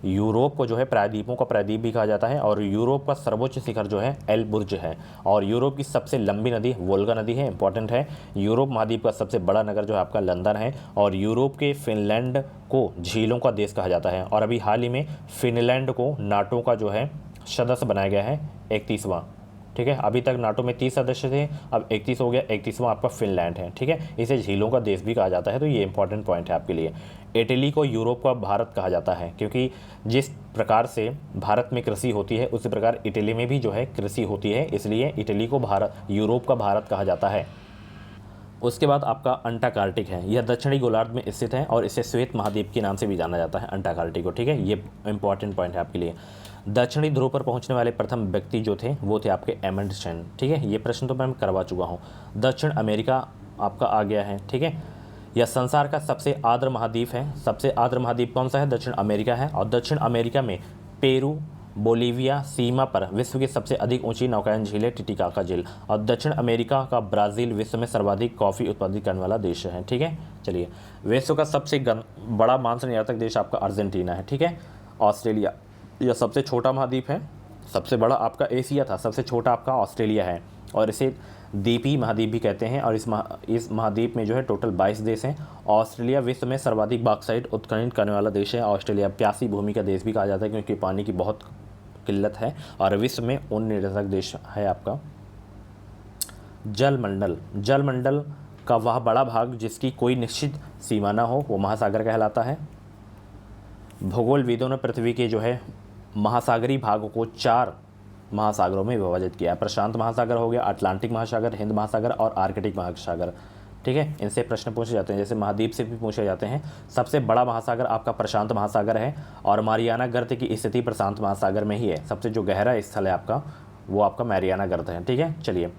यूरोप को जो है प्रायद्वीपों का प्रायद्वीप भी कहा जाता है। और यूरोप का सर्वोच्च शिखर जो है एल बुर्ज है। और यूरोप की सबसे लंबी नदी वोल्गा नदी है, इंपॉर्टेंट है। यूरोप महाद्वीप का सबसे बड़ा नगर जो है आपका लंदन है। और यूरोप के फिनलैंड को झीलों का देश कहा जाता है। और अभी हाल ही में फिनलैंड को नाटो का जो है सदस्य बनाया गया है, 31वां, ठीक है। अभी तक नाटो में 30 सदस्य थे, अब 31 हो गया, 31वां आपका फिनलैंड है, ठीक है। इसे झीलों का देश भी कहा जाता है, तो ये इंपॉर्टेंट पॉइंट है आपके लिए। इटली को यूरोप का भारत कहा जाता है, क्योंकि जिस प्रकार से भारत में कृषि होती है उसी प्रकार इटली में भी जो है कृषि होती है, इसलिए इटली को भारत, यूरोप का भारत कहा जाता है। उसके बाद आपका अंटार्कटिक है, यह दक्षिणी गोलार्ध में स्थित है और इसे श्वेत महाद्वीप के नाम से भी जाना जाता है, अंटार्कटिक को, ठीक है। ये इंपॉर्टेंट पॉइंट है आपके लिए। दक्षिणी ध्रुव पर पहुंचने वाले प्रथम व्यक्ति जो थे वो थे आपके एमंडसन, ठीक है। ये प्रश्न तो मैं करवा चुका हूँ। दक्षिण अमेरिका आपका आ गया है, ठीक है। यह संसार का सबसे आर्द्र महाद्वीप है। सबसे आर्द्र महाद्वीप कौन सा है, दक्षिण अमेरिका है। और दक्षिण अमेरिका में पेरू, बोलीविया सीमा पर विश्व की सबसे अधिक ऊंची नौकायन झील है टिटिकाका झील। और दक्षिण अमेरिका का ब्राज़ील विश्व में सर्वाधिक कॉफ़ी उत्पादित करने वाला देश है, ठीक है। चलिए, विश्व का सबसे बड़ा मांस निर्यातक देश आपका अर्जेंटीना है, ठीक है। ऑस्ट्रेलिया, यह सबसे छोटा महाद्वीप है। सबसे बड़ा आपका एशिया था, सबसे छोटा आपका ऑस्ट्रेलिया है। और इसे द्वीपीय महाद्वीप भी कहते हैं। और इस महाद्वीप में जो है टोटल 22 देश हैं। ऑस्ट्रेलिया विश्व में सर्वाधिक बॉक्साइट उत्खनन करने वाला देश है। ऑस्ट्रेलिया प्यासी भूमि का देश भी कहा जाता है, क्योंकि पानी की बहुत किल्लत है। और विश्व में ऊन निर्यातक देश है आपका। जलमंडल, जलमंडल का वह बड़ा भाग जिसकी कोई निश्चित सीमा ना हो वो महासागर कहलाता है। भूगोलविदों ने पृथ्वी के जो है महासागरी भाग को 4 महासागरों में विभाजित किया है। प्रशांत महासागर हो गया, अटलांटिक महासागर, हिंद महासागर और आर्कटिक महासागर, ठीक है। इनसे प्रश्न पूछे जाते हैं, जैसे महाद्वीप से भी पूछे जाते हैं। सबसे बड़ा महासागर आपका प्रशांत महासागर है। और मारियाना गर्त की स्थिति प्रशांत महासागर में ही है। सबसे जो गहरा स्थल है आपका वो आपका मारियाना गर्त है, ठीक है। चलिए,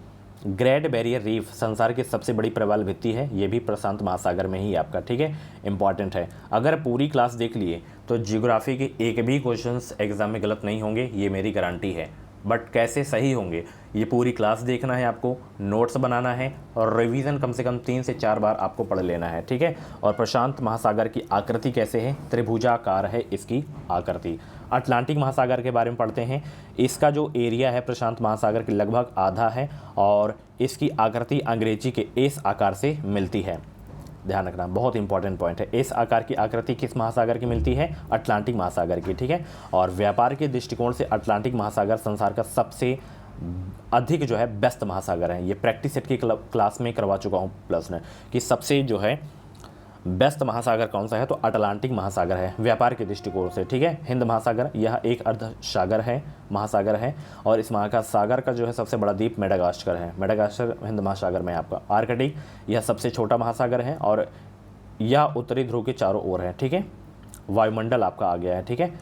ग्रेट बैरियर रीफ संसार की सबसे बड़ी प्रवाल भित्ति है, ये भी प्रशांत महासागर में ही है आपका, ठीक है। इंपॉर्टेंट है। अगर पूरी क्लास देख लिए तो ज्योग्राफी के एक भी क्वेश्चंस एग्जाम में गलत नहीं होंगे, ये मेरी गारंटी है। बट कैसे सही होंगे, ये पूरी क्लास देखना है आपको, नोट्स बनाना है और रिवीजन कम से कम 3 से 4 बार आपको पढ़ लेना है, ठीक है। और प्रशांत महासागर की आकृति कैसे है, त्रिभुजाकार है इसकी आकृति। अटलांटिक महासागर के बारे में पढ़ते हैं। इसका जो एरिया है प्रशांत महासागर के लगभग आधा है और इसकी आकृति अंग्रेजी के एस आकार से मिलती है। ध्यान रखना, बहुत इंपॉर्टेंट पॉइंट है। इस आकार की आकृति किस महासागर की मिलती है, अटलांटिक महासागर की, ठीक है। और व्यापार के दृष्टिकोण से अटलांटिक महासागर संसार का सबसे अधिक जो है व्यस्त महासागर है। ये प्रैक्टिस सेट की क्लास में करवा चुका हूँ प्लस में, कि सबसे जो है व्यस्त महासागर कौन सा है, तो अटलांटिक महासागर है व्यापार के दृष्टिकोण से, ठीक है। हिंद महासागर, यह एक अर्ध सागर है, महासागर है। और इस महासागर का जो है सबसे बड़ा द्वीप मेडागास्कर है। मेडागास्कर हिंद महासागर में आपका। आर्कटिक, यह सबसे छोटा महासागर है और यह उत्तरी ध्रुव के चारों ओर है, ठीक है। वायुमंडल आपका आ गया है, ठीक है।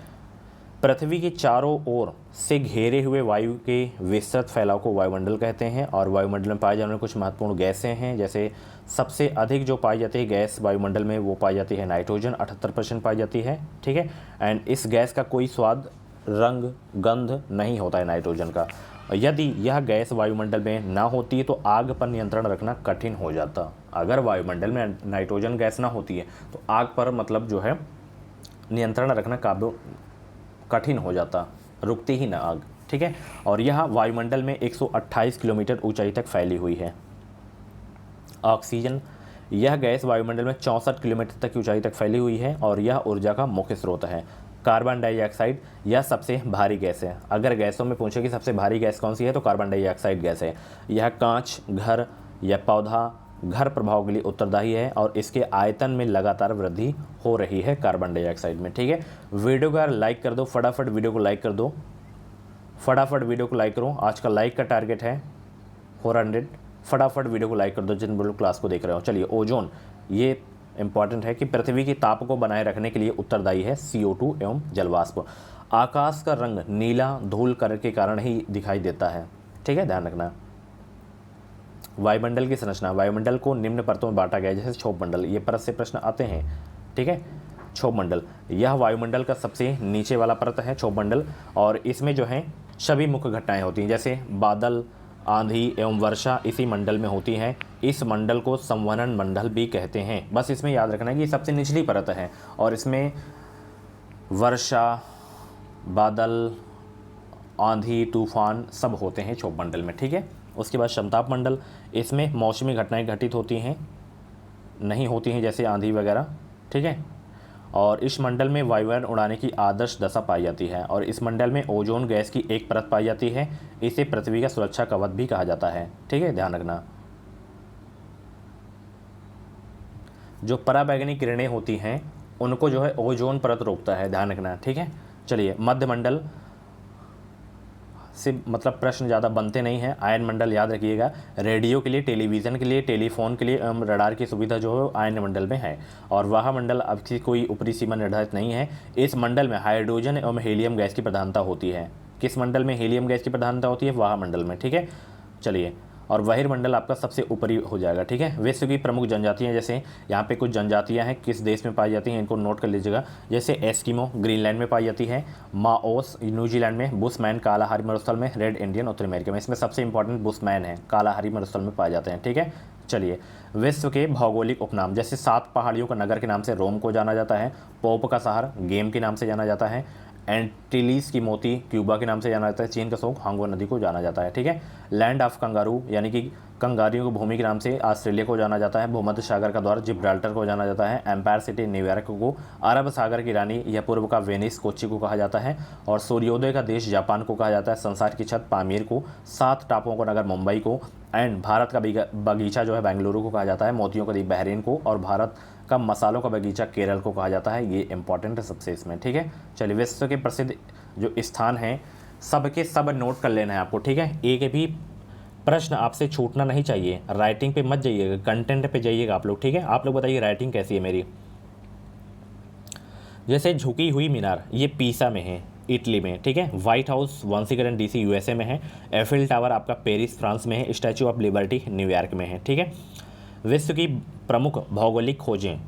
पृथ्वी के चारों ओर से घेरे हुए वायु के विस्तृत फैलाव को वायुमंडल कहते हैं। और वायुमंडल में पाए जाने वाले कुछ महत्वपूर्ण गैसें हैं, जैसे सबसे अधिक जो पाई जाती है गैस वायुमंडल में वो पाई जाती है नाइट्रोजन, 78% पाई जाती है, ठीक है। एंड इस गैस का कोई स्वाद, रंग, गंध नहीं होता है नाइट्रोजन का। यदि यह गैस वायुमंडल में ना होती तो आग पर नियंत्रण रखना कठिन हो जाता। अगर वायुमंडल में नाइट्रोजन गैस ना होती है तो आग पर मतलब जो है नियंत्रण रखना काबू कठिन हो जाता, रुकती ही ना आग, ठीक है। और यह वायुमंडल में 128 किलोमीटर ऊंचाई तक फैली हुई है। ऑक्सीजन, यह गैस वायुमंडल में 64 किलोमीटर तक की ऊंचाई तक फैली हुई है और यह ऊर्जा का मुख्य स्रोत है। कार्बन डाइऑक्साइड, यह सबसे भारी गैस है। अगर गैसों में पूछे कि सबसे भारी गैस कौन सी है तो कार्बन डाइऑक्साइड गैस है। यह कांच, घर या पौधा घर प्रभाव के लिए उत्तरदायी है और इसके आयतन में लगातार वृद्धि हो रही है कार्बन डाइऑक्साइड में, ठीक है। वीडियो को लाइक कर दो, फटाफट वीडियो को लाइक कर दो, फटाफट वीडियो को लाइक करो। आज का लाइक का टारगेट है 400। फटाफट वीडियो को लाइक कर दो जिन लोग क्लास को देख रहे हो। चलिए, ओजोन, ये इंपॉर्टेंट है कि पृथ्वी की ताप को बनाए रखने के लिए उत्तरदायी है CO2 एवं जलवाष्प। आकाश का रंग नीला धूल कर के कारण ही दिखाई देता है, ठीक है, ध्यान रखना। वायुमंडल की संरचना, वायुमंडल को निम्न परतों में बांटा गया है, जैसे क्षोभ मंडल, ये परत से प्रश्न आते हैं, ठीक है। क्षोभ मंडल, यह वायुमंडल का सबसे नीचे वाला परत है क्षोभ मंडल, और इसमें जो है सभी मुख्य घटनाएं होती हैं, जैसे बादल, आंधी एवं वर्षा इसी मंडल में होती हैं। इस मंडल को संवहन मंडल भी कहते हैं। बस इसमें याद रखना है कि ये सबसे निचली परत है और इसमें वर्षा, बादल, आंधी, तूफान सब होते हैं क्षोभ मंडल में, ठीक है। उसके बाद समताप मंडल, इसमें मौसमी घटनाएं घटित होती हैं, नहीं होती हैं, जैसे आंधी वगैरह, ठीक है। और इस मंडल में वायुयान उड़ाने की आदर्श दशा पाई जाती है और इस मंडल में ओजोन गैस की एक परत पाई जाती है। इसे पृथ्वी का सुरक्षा कवच भी कहा जाता है, ठीक है, ध्यान रखना। जो पराबैंगनी किरणें होती हैं उनको जो है ओजोन परत रोकता है, ध्यान रखना, ठीक है। चलिए, मध्य मंडल से मतलब प्रश्न ज़्यादा बनते नहीं हैं। आयन मंडल याद रखिएगा, रेडियो के लिए, टेलीविज़न के लिए, टेलीफोन के लिए एवं रडार की सुविधा जो है आयन मंडल में है। और वह मंडल अब की कोई ऊपरी सीमा निर्धारित नहीं है। इस मंडल में हाइड्रोजन एवं हीलियम गैस की प्रधानता होती है। किस मंडल में हीलियम गैस की प्रधानता होती है? वह मंडल में, ठीक है। चलिए, और बहिर्मंडल आपका सबसे ऊपरी हो जाएगा, ठीक है। विश्व की प्रमुख जनजातियां, जैसे यहाँ पे कुछ जनजातियां हैं, किस देश में पाई जाती हैं इनको नोट कर लीजिएगा। जैसे एस्किमो ग्रीनलैंड में पाई जाती है, माओस न्यूजीलैंड में, बुशमैन कालाहारी मरुस्थल में, रेड इंडियन उत्तर अमेरिका में। इसमें सबसे इंपॉर्टेंट बुशमैन है, कालाहारी मरुस्थल में पाए जाते हैं, ठीक है। चलिए, विश्व के भौगोलिक उपनाम, जैसे 7 पहाड़ियों का नगर के नाम से रोम को जाना जाता है, पोप का शहर गेम के नाम से जाना जाता है, एंटीलीज की मोती क्यूबा के नाम से जाना जाता है, चीन का शोक हांगो नदी को जाना जाता है, ठीक है। लैंड ऑफ कंगारू यानी कि कंगारियों की भूमि के नाम से ऑस्ट्रेलिया को जाना जाता है। भूमध्य सागर का द्वार जिब्राल्टर को जाना जाता है। एम्पायर सिटी न्यूयॉर्क को, अरब सागर की रानी या पूर्व का वेनिस कोच्चि को कहा जाता है। और सूर्योदय का देश जापान को कहा जाता है। संसार की छत पामीर को, 7 टापुओं का नगर मुंबई को, एंड भारत का बगीचा जो है बेंगलुरु को कहा जाता है। मोतियों का द्वीप बहरीन को, और भारत का मसालों का बगीचा केरल को कहा जाता है। ये इंपॉर्टेंट है सबसे इसमें, ठीक है। चलिए, विश्व के प्रसिद्ध जो स्थान हैं सबके सब नोट कर लेना है आपको, ठीक है। एक भी प्रश्न आपसे छूटना नहीं चाहिए। राइटिंग पे मत जाइएगा, कंटेंट पे जाइएगा आप लोग, ठीक है। आप लोग बताइए राइटिंग कैसी है मेरी। जैसे झुकी हुई मीनार, ये पीसा में है, इटली में, ठीक है। White house Washington DC USA में है। एफिल टावर आपका पेरिस फ्रांस में है। स्टैचू ऑफ लिबर्टी न्यूयॉर्क में है, ठीक है। विश्व की प्रमुख भौगोलिक खोजें,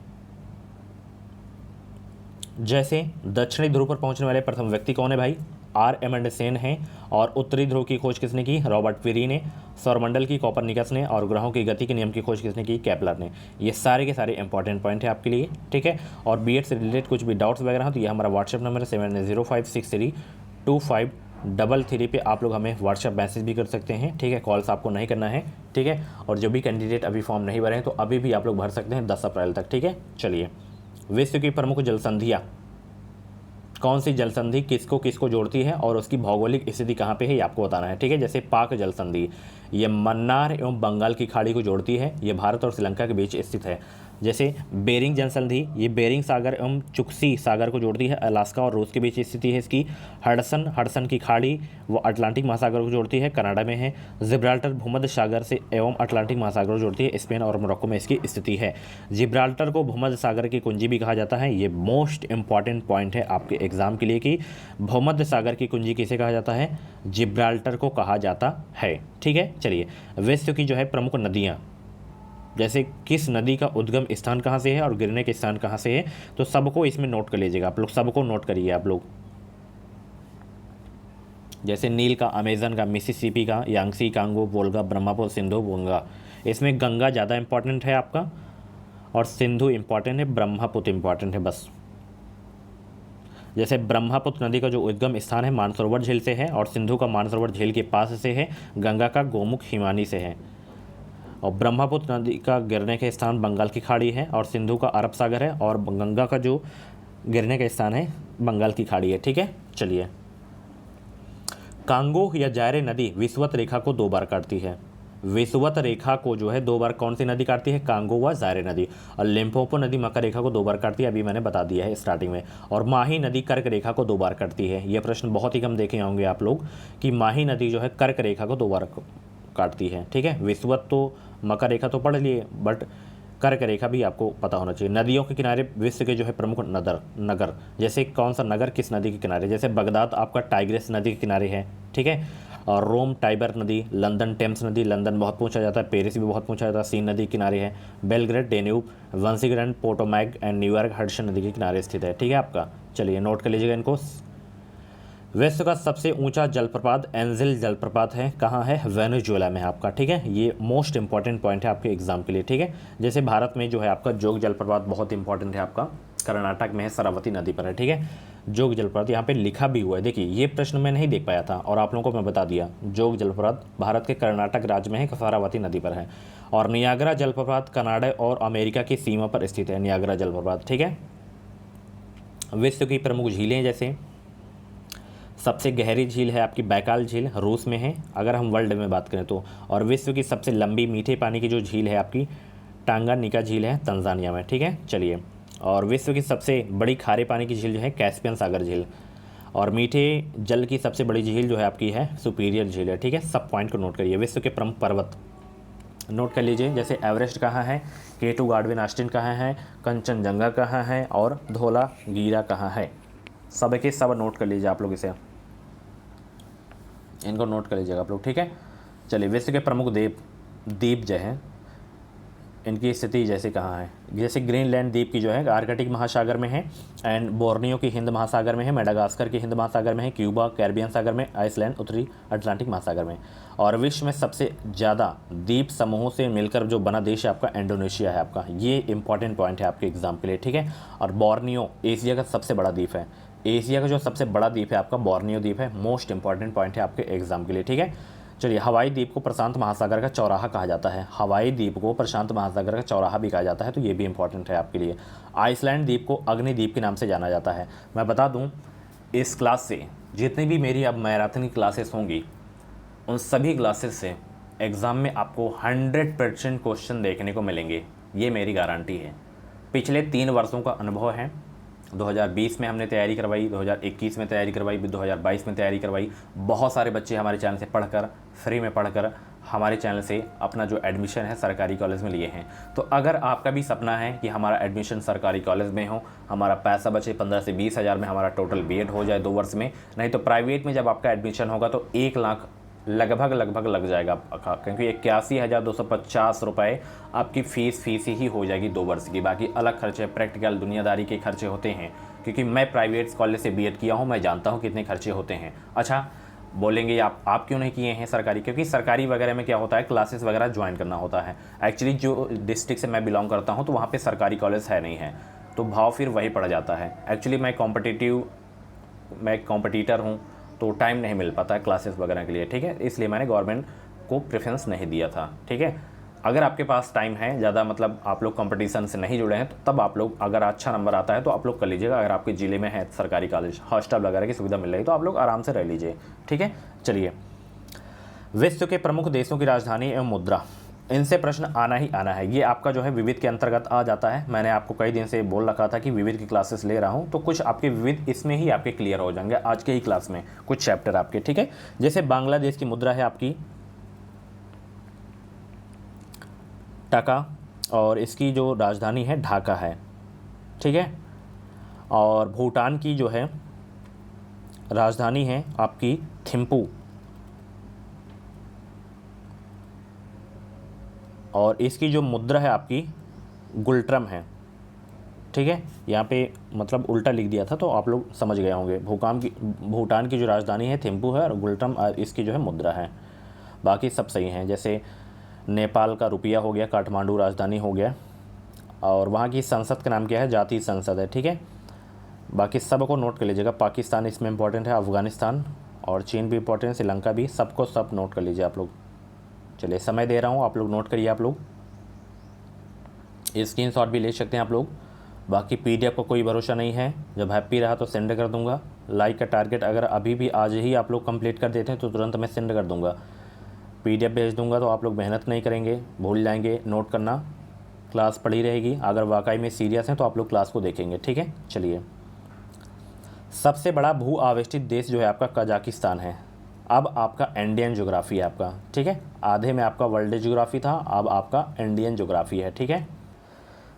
जैसे दक्षिणी ध्रुव पर पहुंचने वाले प्रथम व्यक्ति कौन है भाई? R. एमंडसेन हैं। और उत्तरी ध्रुव की खोज किसने की? रॉबर्ट पेरी ने। सौरमंडल की कॉपरनिकस ने। और ग्रहों की गति के नियम की खोज किसने की? केपलर ने। ये सारे के सारे इंपॉर्टेंट पॉइंट है आपके लिए, ठीक है। और बीएड से रिलेटेड कुछ भी डाउट्स वगैरह हो तो ये हमारा व्हाट्सएप नंबर है 7056325333 पे आप लोग हमें व्हाट्सएप मैसेज भी कर सकते हैं, ठीक है। कॉल्स आपको नहीं करना है, ठीक है। और जो भी कैंडिडेट अभी फॉर्म नहीं भरे हैं तो अभी भी आप लोग भर सकते हैं 10 अप्रैल तक, ठीक है। चलिए, विश्व की प्रमुख जलसंधियाँ, कौन सी जलसंधि किसको किसको जोड़ती है और उसकी भौगोलिक स्थिति कहाँ पे है ये आपको बताना है, ठीक है। जैसे पाक जलसंधि, ये मन्नार एवं बंगाल की खाड़ी को जोड़ती है। ये भारत और श्रीलंका के बीच स्थित है। जैसे बेरिंग जलसंधि, ये बेरिंग सागर एवं चुक्सी सागर को जोड़ती है। अलास्का और रूस के बीच स्थिति है इसकी। हडसन की खाड़ी वो अटलांटिक महासागर को जोड़ती है, कनाडा में है। जिब्राल्टर भूमध्य सागर से एवं अटलांटिक महासागर को जोड़ती है, स्पेन और मोरक्को में इसकी स्थिति है। जिब्राल्टर को भूमध्य सागर की कुंजी भी कहा जाता है। ये मोस्ट इंपॉर्टेंट पॉइंट है आपके एग्जाम के लिए कि भूमध्य सागर की कुंजी किसे कहा जाता है? जिब्राल्टर को कहा जाता है, ठीक है। चलिए, विश्व की जो है प्रमुख नदियाँ, जैसे किस नदी का उद्गम स्थान कहाँ से है और गिरने के स्थान कहाँ से है, तो सबको इसमें नोट कर लीजिएगा आप लोग, सबको नोट करिए आप लोग। जैसे नील का, अमेजन का, मिसिसिपी का, यांगसी, कांगो, वोल्गा, ब्रह्मपुत्र, सिंधु, गंगा। इसमें गंगा ज़्यादा इंपॉर्टेंट है आपका और सिंधु इंपॉर्टेंट है, ब्रह्मपुत्र इंपॉर्टेंट है बस। जैसे ब्रह्मपुत्र नदी का जो उद्गम स्थान है मानसरोवर झील से है और सिंधु का मानसरोवर झील के पास से है, गंगा का गोमुख हिमानी से है। और ब्रह्मपुत्र नदी का गिरने का स्थान बंगाल की खाड़ी है और सिंधु का अरब सागर है और गंगा का जो गिरने का स्थान है बंगाल की खाड़ी है। ठीक है, चलिए। कांगो या जायरे नदी विषुवत रेखा को 2 बार काटती है। विषुवत रेखा को जो है 2 बार कौन सी नदी काटती है? कांगो व जायरे नदी। और लिम्पोपो नदी मकर रेखा को 2 बार काटती है, अभी मैंने बता दिया है स्टार्टिंग में। और माही नदी कर्क रेखा को 2 बार काटती है। यह प्रश्न बहुत ही कम देखे होंगे आप लोग कि माही नदी जो है कर्क रेखा को 2 बार काटती है। ठीक है, विषुवत तो मकर रेखा तो पढ़ लिए, बट कर्क रेखा भी आपको पता होना चाहिए। नदियों के किनारे विश्व के जो है प्रमुख नगर, जैसे कौन सा नगर किस नदी के किनारे, जैसे बगदाद आपका टाइग्रिस नदी के किनारे है। ठीक है, और रोम टाइबर नदी, लंदन टेम्स नदी, लंदन बहुत पूछा जाता है, पेरिस भी बहुत पूछा जाता है, सीन नदी के किनारे है। बेलग्रेड, डेन्यूब, वंसीग्रैंड, पोटोमैक एंड न्यूयॉर्क हडसन नदी के किनारे स्थित है। ठीक है आपका, चलिए नोट कर लीजिएगा इनको। विश्व का सबसे ऊंचा जलप्रपात एंजिल जलप्रपात है, कहाँ है? वेनेजुएला में है आपका। ठीक है, ये मोस्ट इंपॉर्टेंट पॉइंट है आपके एग्जाम के लिए। ठीक है, जैसे भारत में जो है आपका जोग जलप्रपात बहुत इंपॉर्टेंट है आपका, कर्नाटक में है, शरावती नदी पर है। ठीक है, जोग जलप्रपात यहाँ पे लिखा भी हुआ है। देखिए ये प्रश्न मैं नहीं देख पाया था और आप लोगों को मैं बता दिया। जोग जलप्रपात भारत के कर्नाटक राज्य में है, शरावती नदी पर है। और नियाग्रा जलप्रपात कनाडा और अमेरिका की सीमा पर स्थित है, नियाग्रा जलप्रपात। ठीक है, विश्व की प्रमुख झीलें, जैसे सबसे गहरी झील है आपकी बैकाल झील, रूस में है अगर हम वर्ल्ड में बात करें तो। और विश्व की सबसे लंबी मीठे पानी की जो झील है आपकी टांगानिका झील है, तंजानिया में। ठीक है, चलिए। और विश्व की सबसे बड़ी खारे पानी की झील जो है कैस्पियन सागर झील। और मीठे जल की सबसे बड़ी झील जो है आपकी है सुपीरियर झील है। ठीक है, सब पॉइंट को नोट करिए। विश्व के प्रमुख पर्वत नोट कर लीजिए, जैसे एवरेस्ट कहाँ है, K2 गार्डविन ऑस्टिन कहाँ है, कंचनजंगा कहाँ है और धौलागिरा कहाँ है। सब के सब नोट कर लीजिए आप लोग, इसे इनको नोट कर लीजिएगा आप लोग। ठीक है, चलिए। विश्व के प्रमुख द्वीप जो हैं इनकी स्थिति जैसे कहाँ है, जैसे ग्रीनलैंड द्वीप की जो है आर्कटिक महासागर में है, एंड बोर्नियो की हिंद महासागर में है, मेडागास्कर की हिंद महासागर में है, क्यूबा कैरिबियन सागर में, आइसलैंड उत्तरी अटलांटिक महासागर में। और विश्व में सबसे ज़्यादा द्वीप समूहों से मिलकर जो बना देश है आपका इंडोनेशिया है आपका। ये इंपॉर्टेंट पॉइंट है आपके एग्जाम के लिए। ठीक है, और बोर्नियो एशिया का सबसे बड़ा द्वीप है। एशिया का जो सबसे बड़ा द्वीप है आपका बोर्नियो द्वीप है। मोस्ट इंपॉर्टेंट पॉइंट है आपके एग्जाम के लिए। ठीक है, चलिए। हवाई द्वीप को प्रशांत महासागर का चौराहा कहा जाता है। हवाई द्वीप को प्रशांत महासागर का चौराहा भी कहा जाता है, तो ये भी इंपॉर्टेंट है आपके लिए। आइसलैंड द्वीप को अग्निद्वीप के नाम से जाना जाता है। मैं बता दूं, इस क्लास से जितनी भी मेरी अब मैराथन की क्लासेस होंगी, उन सभी क्लासेस से एग्ज़ाम में आपको 100% क्वेश्चन देखने को मिलेंगे, ये मेरी गारंटी है। पिछले 3 वर्षों का अनुभव है। 2020 में हमने तैयारी करवाई, 2021 में तैयारी करवाई, 2022 में तैयारी करवाई। बहुत सारे बच्चे हमारे चैनल से पढ़कर, फ्री में पढ़कर हमारे चैनल से अपना जो एडमिशन है सरकारी कॉलेज में लिए हैं। तो अगर आपका भी सपना है कि हमारा एडमिशन सरकारी कॉलेज में हो, हमारा पैसा बचे 15 से 20 हज़ार में हमारा टोटल बीएड हो जाए 2 वर्ष में, नहीं तो प्राइवेट में जब आपका एडमिशन होगा तो 1 लाख लगभग लग जाएगा आपका, क्योंकि 81,250 रुपये आपकी फ़ीस ही हो जाएगी 2 वर्ष की। बाकी अलग खर्चे, प्रैक्टिकल दुनियादारी के खर्चे होते हैं, क्योंकि मैं प्राइवेट कॉलेज से बीएड किया हूँ, मैं जानता हूँ कितने खर्चे होते हैं। अच्छा, बोलेंगे आप क्यों नहीं किए हैं सरकारी? क्योंकि सरकारी वगैरह में क्या होता है, क्लासेस वगैरह ज्वाइन करना होता है। एक्चुअली जो डिस्ट्रिक्ट से मैं बिलोंग करता हूँ तो वहाँ पे सरकारी कॉलेज है नहीं है, तो भाव फिर वही पड़ जाता है। एक्चुअली मैं कॉम्पिटिटर हूँ, तो टाइम नहीं मिल पाता है क्लासेस वगैरह के लिए। ठीक है, इसलिए मैंने गवर्नमेंट को प्रेफरेंस नहीं दिया था। ठीक है, अगर आपके पास टाइम है ज़्यादा, मतलब आप लोग कंपटीशन से नहीं जुड़े हैं, तो तब आप लोग, अगर अच्छा नंबर आता है तो आप लोग कर लीजिएगा। अगर आपके ज़िले में है सरकारी कॉलेज, हॉस्टल वगैरह की सुविधा मिल रही है, तो आप लोग आराम से रह लीजिए। ठीक है, चलिए। विश्व के प्रमुख देशों की राजधानी एवं मुद्रा, इनसे प्रश्न आना ही आना है। ये आपका जो है विविध के अंतर्गत आ जाता है। मैंने आपको कई दिन से बोल रखा था कि विविध की क्लासेस ले रहा हूँ, तो कुछ आपके विविध इसमें ही आपके क्लियर हो जाएंगे आज के ही क्लास में, कुछ चैप्टर आपके। ठीक है, जैसे बांग्लादेश की मुद्रा है आपकी टका, और इसकी जो राजधानी है ढाका है। ठीक है, और भूटान की जो है राजधानी है आपकी थिम्पू, और इसकी जो मुद्रा है आपकी गुल्ट्रम है। ठीक है, यहाँ पे मतलब उल्टा लिख दिया था तो आप लोग समझ गए होंगे। भूटान की जो राजधानी है थिम्पू है और गुल्टम इसकी जो है मुद्रा है। बाकी सब सही हैं, जैसे नेपाल का रुपया हो गया, काठमांडू राजधानी हो गया, और वहाँ की संसद का नाम क्या है, जातीय संसद है। ठीक है, बाकी सबको नोट कर लीजिएगा। पाकिस्तान इसमें इंपॉर्टेंट है, अफगानिस्तान और चीन भी इंपॉर्टेंट है, श्रीलंका भी, सबको सब नोट कर लीजिए आप लोग। चलिए समय दे रहा हूँ, आप लोग नोट करिए। आप लोग स्क्रीनशॉट भी ले सकते हैं आप लोग। बाकी पीडीएफ का कोई भरोसा नहीं है, जब हैप्पी रहा तो सेंड कर दूंगा। लाइक का टारगेट अगर अभी भी आज ही आप लोग कंप्लीट कर देते हैं तो तुरंत मैं सेंड कर दूंगा। पीडीएफ भेज दूंगा तो आप लोग मेहनत नहीं करेंगे, भूल जाएंगे नोट करना। क्लास पड़ी रहेगी, अगर वाकई में सीरियस हैं तो आप लोग क्लास को देखेंगे। ठीक है, चलिए। सबसे बड़ा भू आवेष्टित देश जो है आपका कजाकिस्तान है। अब आपका इंडियन ज्योग्राफी है आपका। ठीक है, आधे में आपका वर्ल्ड ज्योग्राफी था, अब आपका इंडियन ज्योग्राफी है। ठीक है,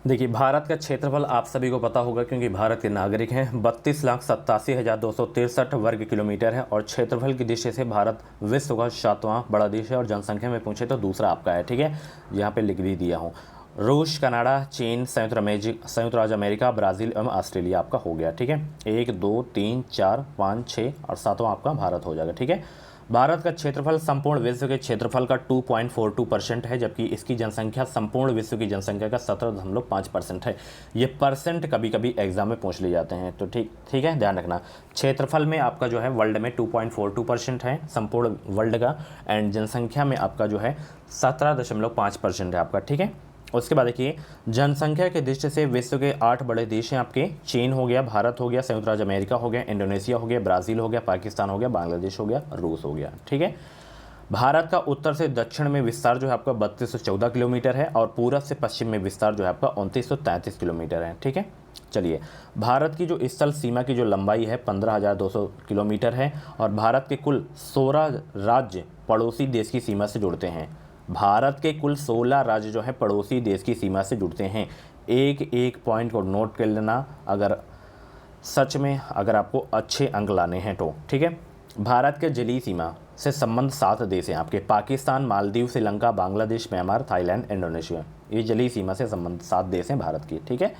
देखिए भारत का क्षेत्रफल आप सभी को पता होगा क्योंकि भारत के नागरिक हैं। 32,87,263 वर्ग किलोमीटर है और क्षेत्रफल की दृष्टि से भारत विश्व का 7वां बड़ा देश है और जनसंख्या में पूछे तो दूसरा आपका है। ठीक है, यहाँ पे लिख भी दिया हूँ। रूस, कनाडा, चीन, संयुक्त राज्य अमेरिका, ब्राज़ील एवं ऑस्ट्रेलिया आपका हो गया। ठीक है, 1 2 3 4 5 6 और 7वां आपका भारत हो जाएगा। ठीक है, भारत का क्षेत्रफल संपूर्ण विश्व के क्षेत्रफल का 2.42% है, जबकि इसकी जनसंख्या संपूर्ण विश्व की जनसंख्या का 17.5% है। ये परसेंट कभी कभी एग्जाम में पूछ लिए जाते हैं, तो ठीक है, ध्यान रखना। क्षेत्रफल में आपका जो है वर्ल्ड में 2.42% है संपूर्ण वर्ल्ड का, एंड जनसंख्या में आपका जो है 17.5% है आपका। ठीक है, उसके बाद देखिए जनसंख्या की दृष्टि से विश्व के 8 बड़े देश हैं आपके। चीन हो गया, भारत हो गया, संयुक्त राज्य अमेरिका हो गया, इंडोनेशिया हो गया, ब्राज़ील हो गया, पाकिस्तान हो गया, बांग्लादेश हो गया, रूस हो गया। ठीक है, भारत का उत्तर से दक्षिण में विस्तार जो है आपका 3214 किलोमीटर है और पूरब से पश्चिम में विस्तार जो है आपका 2933 किलोमीटर है। ठीक है, चलिए। भारत की जो स्थल सीमा की जो लंबाई है 15,200 किलोमीटर है और भारत के कुल 16 राज्य पड़ोसी देश की सीमा से जुड़ते हैं। भारत के कुल 16 राज्य जो है पड़ोसी देश की सीमा से जुड़ते हैं। एक एक पॉइंट को नोट कर लेना अगर सच में अगर आपको अच्छे अंक लाने हैं तो। ठीक है, भारत के जलीय सीमा से संबंध 7 देश हैं आपके। Pakistan, Maldives, Sri Lanka, Bangladesh, Myanmar, Thailand, Indonesia, ये जलीय सीमा से संबंध 7 देश हैं भारत की। ठीक है,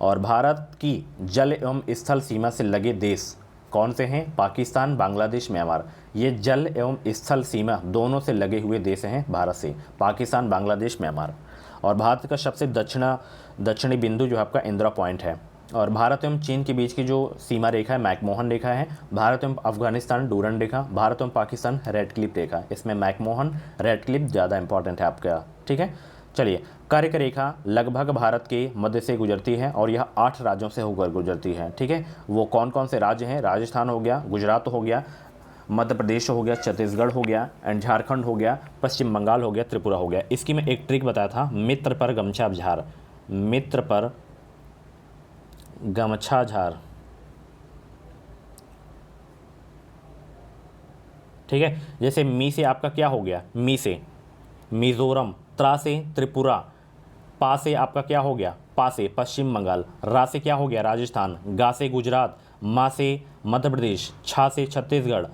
और भारत की जल एवं स्थल सीमा से लगे देश कौन से हैं? पाकिस्तान, बांग्लादेश, म्यांमार, ये जल एवं स्थल सीमा दोनों से लगे हुए देश हैं भारत से, पाकिस्तान, बांग्लादेश, म्यांमार। और भारत का सबसे दक्षिणी बिंदु जो आपका इंदिरा पॉइंट है। और भारत एवं चीन के बीच की जो सीमा रेखा है मैकमोहन रेखा है। भारत एवं अफगानिस्तान डूरन रेखा, भारत एवं पाकिस्तान रेडक्लिफ रेखा। इसमें मैकमोहन रेडक्लिफ ज़्यादा इंपॉर्टेंट है आपका। ठीक है, चलिए। कर्क रेखा लगभग भारत के मध्य से गुजरती है और यह 8 राज्यों से होकर गुजरती है। ठीक है, वो कौन कौन से राज्य हैं? राजस्थान हो गया, गुजरात हो गया, मध्य प्रदेश हो गया, छत्तीसगढ़ हो गया, एंड झारखंड हो गया, पश्चिम बंगाल हो गया, त्रिपुरा हो गया। इसकी मैं एक ट्रिक बताया था, मित्र पर गमछा झार, मित्र पर गमछा झार। ठीक है, जैसे मी से आपका क्या हो गया? मी से मिजोरम, त्रा से त्रिपुरा, पा से आपका क्या हो गया? पा से पश्चिम बंगाल, रा से क्या हो गया? राजस्थान, गा से गुजरात, मा से मध्य प्रदेश, छा से छत्तीसगढ़,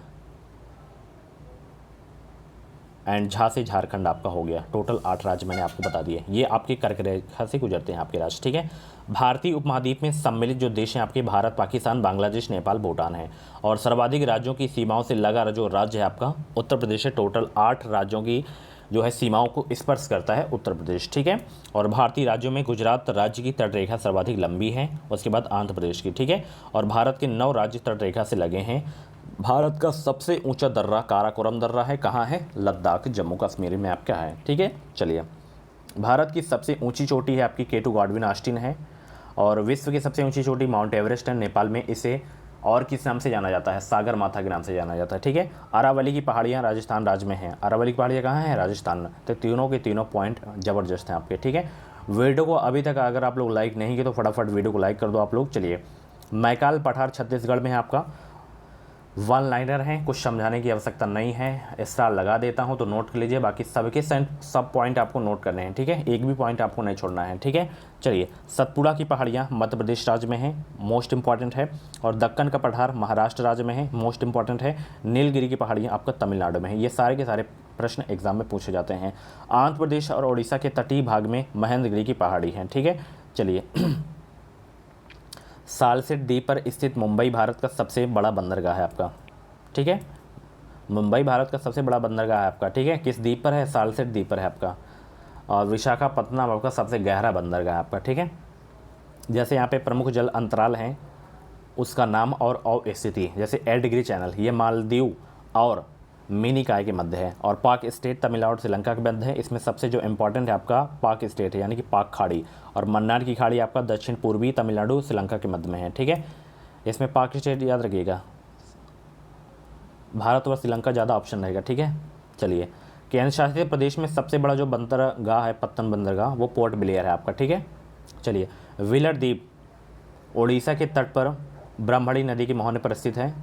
एंड झा से झारखंड आपका हो गया। टोटल 8 राज्य मैंने आपको बता दिए, ये आपके कर्क रेखा से गुजरते हैं आपके राज्य। ठीक है, भारतीय उपमहाद्वीप में सम्मिलित जो देश हैं आपके भारत, पाकिस्तान, बांग्लादेश, नेपाल, भूटान है। और सर्वाधिक राज्यों की सीमाओं से लगा जो राज्य है आपका उत्तर प्रदेश है। टोटल 8 राज्यों की जो है सीमाओं को स्पर्श करता है उत्तर प्रदेश। ठीक है, और भारतीय राज्यों में गुजरात राज्य की तटरेखा सर्वाधिक लंबी है, उसके बाद आंध्र प्रदेश की। ठीक है, और भारत के 9 राज्य तटरेखा से लगे हैं। भारत का सबसे ऊंचा दर्रा काराकोरम दर्रा है, कहाँ है? लद्दाख, जम्मू कश्मीर में आपका है। ठीक है, चलिए। भारत की सबसे ऊंची चोटी है आपकी केटू गॉडविन ऑस्टिन है। और विश्व की सबसे ऊंची चोटी माउंट एवरेस्ट है। नेपाल में इसे और किस नाम से जाना जाता है? सागर माथा के नाम से जाना जाता है। ठीक है, अरावली की पहाड़ियाँ राजस्थान राज्य में हैं। अरावली की पहाड़ियाँ कहाँ हैं? राजस्थान में। तो तीनों के तीनों पॉइंट ज़बरदस्त हैं आपके। ठीक है, वीडियो को अभी तक अगर आप लोग लाइक नहीं किए तो फटाफट वीडियो को लाइक कर दो आप लोग। चलिए, मैकाल पठार छत्तीसगढ़ में है आपका। 1 लाइनर हैं, कुछ समझाने की आवश्यकता नहीं है, स्टार लगा देता हूं तो नोट कर लीजिए। बाकी सबके सब पॉइंट आपको नोट करने हैं। ठीक है, एक भी पॉइंट आपको नहीं छोड़ना है। ठीक है, चलिए। सतपुड़ा की पहाड़ियाँ मध्य प्रदेश राज्य में हैं, मोस्ट इंपॉर्टेंट है। और दक्कन का पठार महाराष्ट्र राज्य में है, मोस्ट इंपॉर्टेंट है। नीलगिरी की पहाड़ियाँ आपका तमिलनाडु में है। ये सारे के सारे प्रश्न एग्जाम में पूछे जाते हैं। आंध्र प्रदेश और उड़ीसा के तटीय भाग में महेंद्रगिरी की पहाड़ी है। ठीक है, चलिए। सालसेट द्वीप पर स्थित मुंबई भारत का सबसे बड़ा बंदरगाह है आपका, ठीक है। मुंबई भारत का सबसे बड़ा बंदरगाह है आपका, ठीक है। किस द्वीप पर है? सालसेट द्वीप पर है आपका। और विशाखापत्तनम आपका सबसे गहरा बंदरगाह है आपका, ठीक है। जैसे यहाँ पे प्रमुख जल अंतराल हैं, उसका नाम और स्थिति, जैसे 8 डिग्री चैनल, ये मालदीव और मिनिकॉय के मध्य है। और पाक स्टेट तमिलनाडु और श्रीलंका के मध्य है। इसमें सबसे जो इम्पोर्टेंट है आपका पाक स्टेट है, यानी कि पाक खाड़ी। और मन्नार की खाड़ी आपका दक्षिण पूर्वी तमिलनाडु श्रीलंका के मध्य में है, ठीक है। इसमें पाक स्टेट याद रखिएगा, भारत और श्रीलंका ज़्यादा ऑप्शन रहेगा, ठीक है। चलिए, केंद्र शासित प्रदेश में सबसे बड़ा जो बंदरगाह है, पत्तन बंदरगाह, वो पोर्ट ब्लेयर है आपका, ठीक है। चलिए, व्हीलर द्वीप ओडिशा के तट पर ब्रह्मणी नदी के मुहाने पर स्थित है।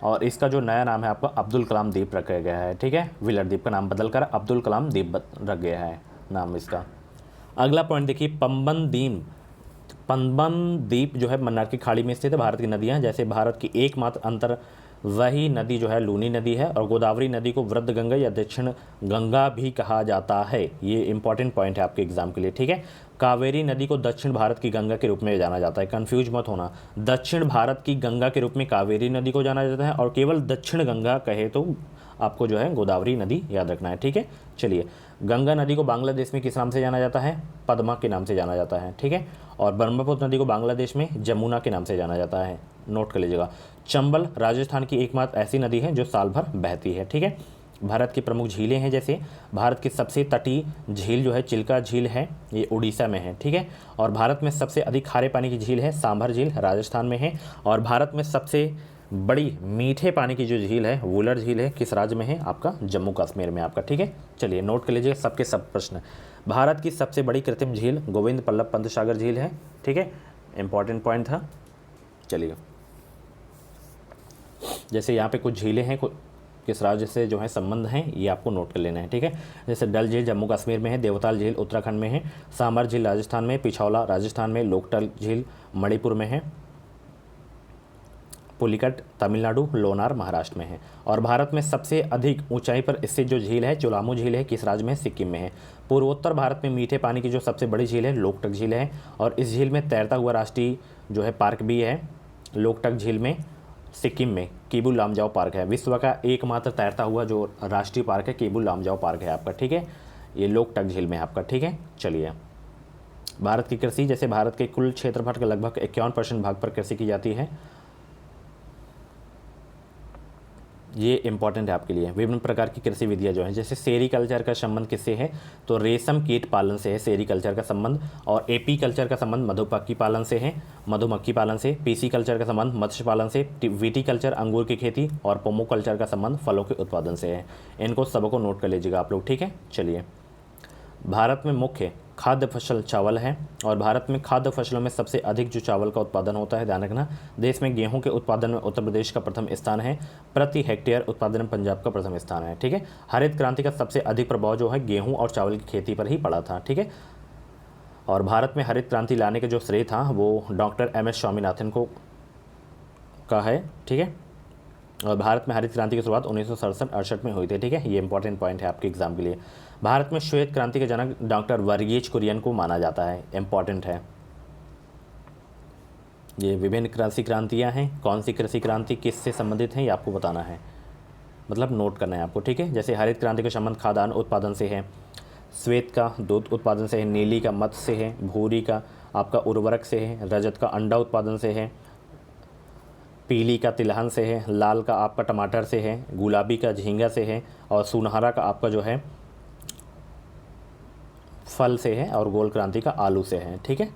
और इसका जो नया नाम है आपका अब्दुल कलाम द्वीप रखा गया है, ठीक है। व्हीलर द्वीप का नाम बदलकर अब्दुल कलाम द्वीप रख गया है नाम इसका। अगला पॉइंट देखिए, पम्बन द्वीप जो है मन्नार की खाड़ी में स्थित है। भारत की नदियाँ, जैसे भारत की एकमात्र अंतर वही नदी जो है लूनी नदी है। और गोदावरी नदी को वृद्ध गंगा या दक्षिण गंगा भी कहा जाता है। ये इंपॉर्टेंट पॉइंट है आपके एग्जाम के लिए, ठीक है। कावेरी नदी को दक्षिण भारत की गंगा के रूप में जाना जाता है, कंफ्यूज मत होना। दक्षिण भारत की गंगा के रूप में कावेरी नदी को जाना जाता है, और केवल दक्षिण गंगा कहे तो आपको जो है गोदावरी नदी याद रखना है, ठीक है। चलिए, गंगा नदी को बांग्लादेश में किस नाम से जाना जाता है? पद्मा के नाम से जाना जाता है, ठीक है। और ब्रह्मपुत्र नदी को बांग्लादेश में जमुना के नाम से जाना जाता है, नोट कर लीजिएगा। चंबल राजस्थान की एकमात्र ऐसी नदी है जो साल भर बहती है, ठीक है। भारत की प्रमुख झीलें हैं, जैसे भारत की सबसे तटीय झील जो है चिल्का झील है, ये उड़ीसा में है, ठीक है। और भारत में सबसे अधिक खारे पानी की झील है सांभर झील, राजस्थान में है। और भारत में सबसे बड़ी मीठे पानी की जो झील है वुलर झील है, किस राज्य में है? आपका जम्मू कश्मीर में आपका, ठीक है। चलिए, नोट कर लीजिए सबके सब प्रश्न। भारत की सबसे बड़ी कृत्रिम झील गोविंद बल्लभ पंत सागर झील है, ठीक है। इंपॉर्टेंट पॉइंट था। चलिए, जैसे यहाँ पे कुछ झीलें हैं, किस राज्य से जो है संबंध हैं, ये आपको नोट कर लेना है, ठीक है। जैसे डल झील जम्मू कश्मीर में है, देवताल झील उत्तराखंड में है, सांभर झील राजस्थान में, पिछौला राजस्थान में, लोकटक झील मणिपुर में है, पुलिकट तमिलनाडु, लोनार महाराष्ट्र में है। और भारत में सबसे अधिक ऊंचाई पर स्थित जो झील है चोलामू झील है, किस राज्य में? सिक्किम में है। पूर्वोत्तर भारत में मीठे पानी की जो सबसे बड़ी झील है लोकटक झील है। और इस झील में तैरता हुआ राष्ट्रीय जो है पार्क भी है लोकटक झील में, सिक्किम में केबुल लामजाओ पार्क है। विश्व का एकमात्र तैरता हुआ जो राष्ट्रीय पार्क है केबुल लामजाओ पार्क है आपका, ठीक है। ये लोकटक झील में आपका, ठीक है। चलिए, भारत की कृषि, जैसे भारत के कुल क्षेत्रफल के लगभग 51% भाग पर कृषि की जाती है। ये इंपॉर्टेंट है आपके लिए। विभिन्न प्रकार की कृषि विधियाँ जो हैं, जैसे सेरीकल्चर का संबंध किससे है? तो रेशम कीट पालन से है सेरीकल्चर का संबंध। और एपी कल्चर का संबंध मधुमक्खी पालन से है, मधुमक्खी पालन से। पीसी कल्चर का संबंध मत्स्य पालन से। विटीकल्चर अंगूर की खेती। और पोमो कल्चर का संबंध फलों के उत्पादन से है। इनको सबको नोट कर लीजिएगा आप लोग, ठीक है। चलिए, भारत में मुख्य खाद्य फसल चावल है। और भारत में खाद्य फसलों में सबसे अधिक जो चावल का उत्पादन होता है, ध्यान रखना। देश में गेहूं के उत्पादन में उत्तर प्रदेश का प्रथम स्थान है। प्रति हेक्टेयर उत्पादन में पंजाब का प्रथम स्थान है, ठीक है। हरित क्रांति का सबसे अधिक प्रभाव जो है गेहूं और चावल की खेती पर ही पड़ा था, ठीक है। और भारत में हरित क्रांति लाने का जो श्रेय था वो डॉक्टर MS स्वामीनाथन को का है, ठीक है। और भारत में हरित क्रांति की शुरुआत 1967-68 में हुई थी, ठीक है। ये इंपॉर्टेंट पॉइंट है आपके एग्जाम के लिए। भारत में श्वेत क्रांति के जनक डॉक्टर वर्गीज कुरियन को माना जाता है, इंपॉर्टेंट है। ये विभिन्न कृषि क्रांतियाँ हैं, कौन सी कृषि क्रांति किससे संबंधित है ये आपको बताना है, मतलब नोट करना है आपको, ठीक है। जैसे हरित क्रांति का संबंध खाद्यान्न उत्पादन से है, श्वेत का दूध उत्पादन से है, नीली का मत्स्य से है, भूरी का आपका उर्वरक से है, रजत का अंडा उत्पादन से है, पीली का तिलहन से है, लाल का आपका टमाटर से है, गुलाबी का झींगा से है, और सुनहरा का आपका जो है फल से है, और गोल क्रांति का आलू से है, ठीक है।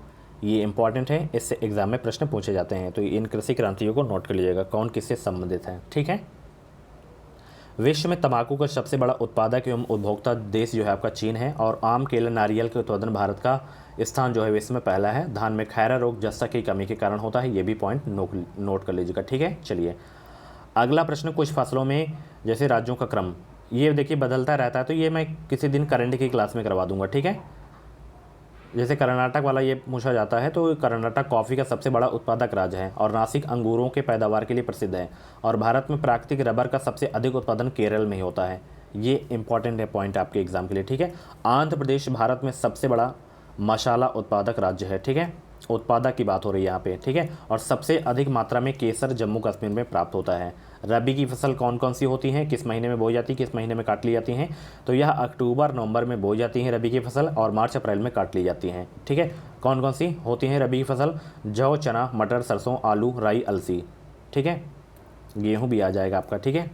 ये इंपॉर्टेंट है, इससे एग्जाम में प्रश्न पूछे जाते हैं। तो इन कृषि क्रांतियों को नोट कर लीजिएगा कौन किससे संबंधित है, ठीक है। विश्व में तंबाकू का सबसे बड़ा उत्पादक एवं उपभोक्ता देश जो है आपका चीन है। और आम, केला, नारियल के उत्पादन भारत का स्थान जो है विश्व में पहला है। धान में खैरा रोग जस्ता की कमी के कारण होता है, ये भी पॉइंट नोट कर लीजिएगा, ठीक है। चलिए, अगला प्रश्न, कुछ फसलों में जैसे राज्यों का क्रम, ये देखिए बदलता रहता है, तो ये मैं किसी दिन करंट की क्लास में करवा दूंगा, ठीक है। जैसे कर्नाटक वाला ये पूछा जाता है, तो कर्नाटक कॉफ़ी का सबसे बड़ा उत्पादक राज्य है और नासिक अंगूरों के पैदावार के लिए प्रसिद्ध है। और भारत में प्राकृतिक रबर का सबसे अधिक उत्पादन केरल में ही होता है। ये इंपॉर्टेंट है पॉइंट आपके एग्जाम के लिए, ठीक है। आंध्र प्रदेश भारत में सबसे बड़ा मसाला उत्पादक राज्य है, ठीक है। उत्पादक की बात हो रही है यहाँ पे, ठीक है। और सबसे अधिक मात्रा में केसर जम्मू कश्मीर में प्राप्त होता है। रबी की फसल कौन कौन सी होती हैं, किस महीने में बोई जाती है, किस महीने में काट ली जाती हैं? तो यह अक्टूबर नवंबर में बोई जाती हैं रबी की फसल, और मार्च अप्रैल में काट ली जाती हैं, ठीक है। कौन कौन सी होती हैं रबी की फसल? जौ, चना, मटर, सरसों, आलू, राई, अलसी, ठीक है। गेहूँ भी आ जाएगा आपका, ठीक है।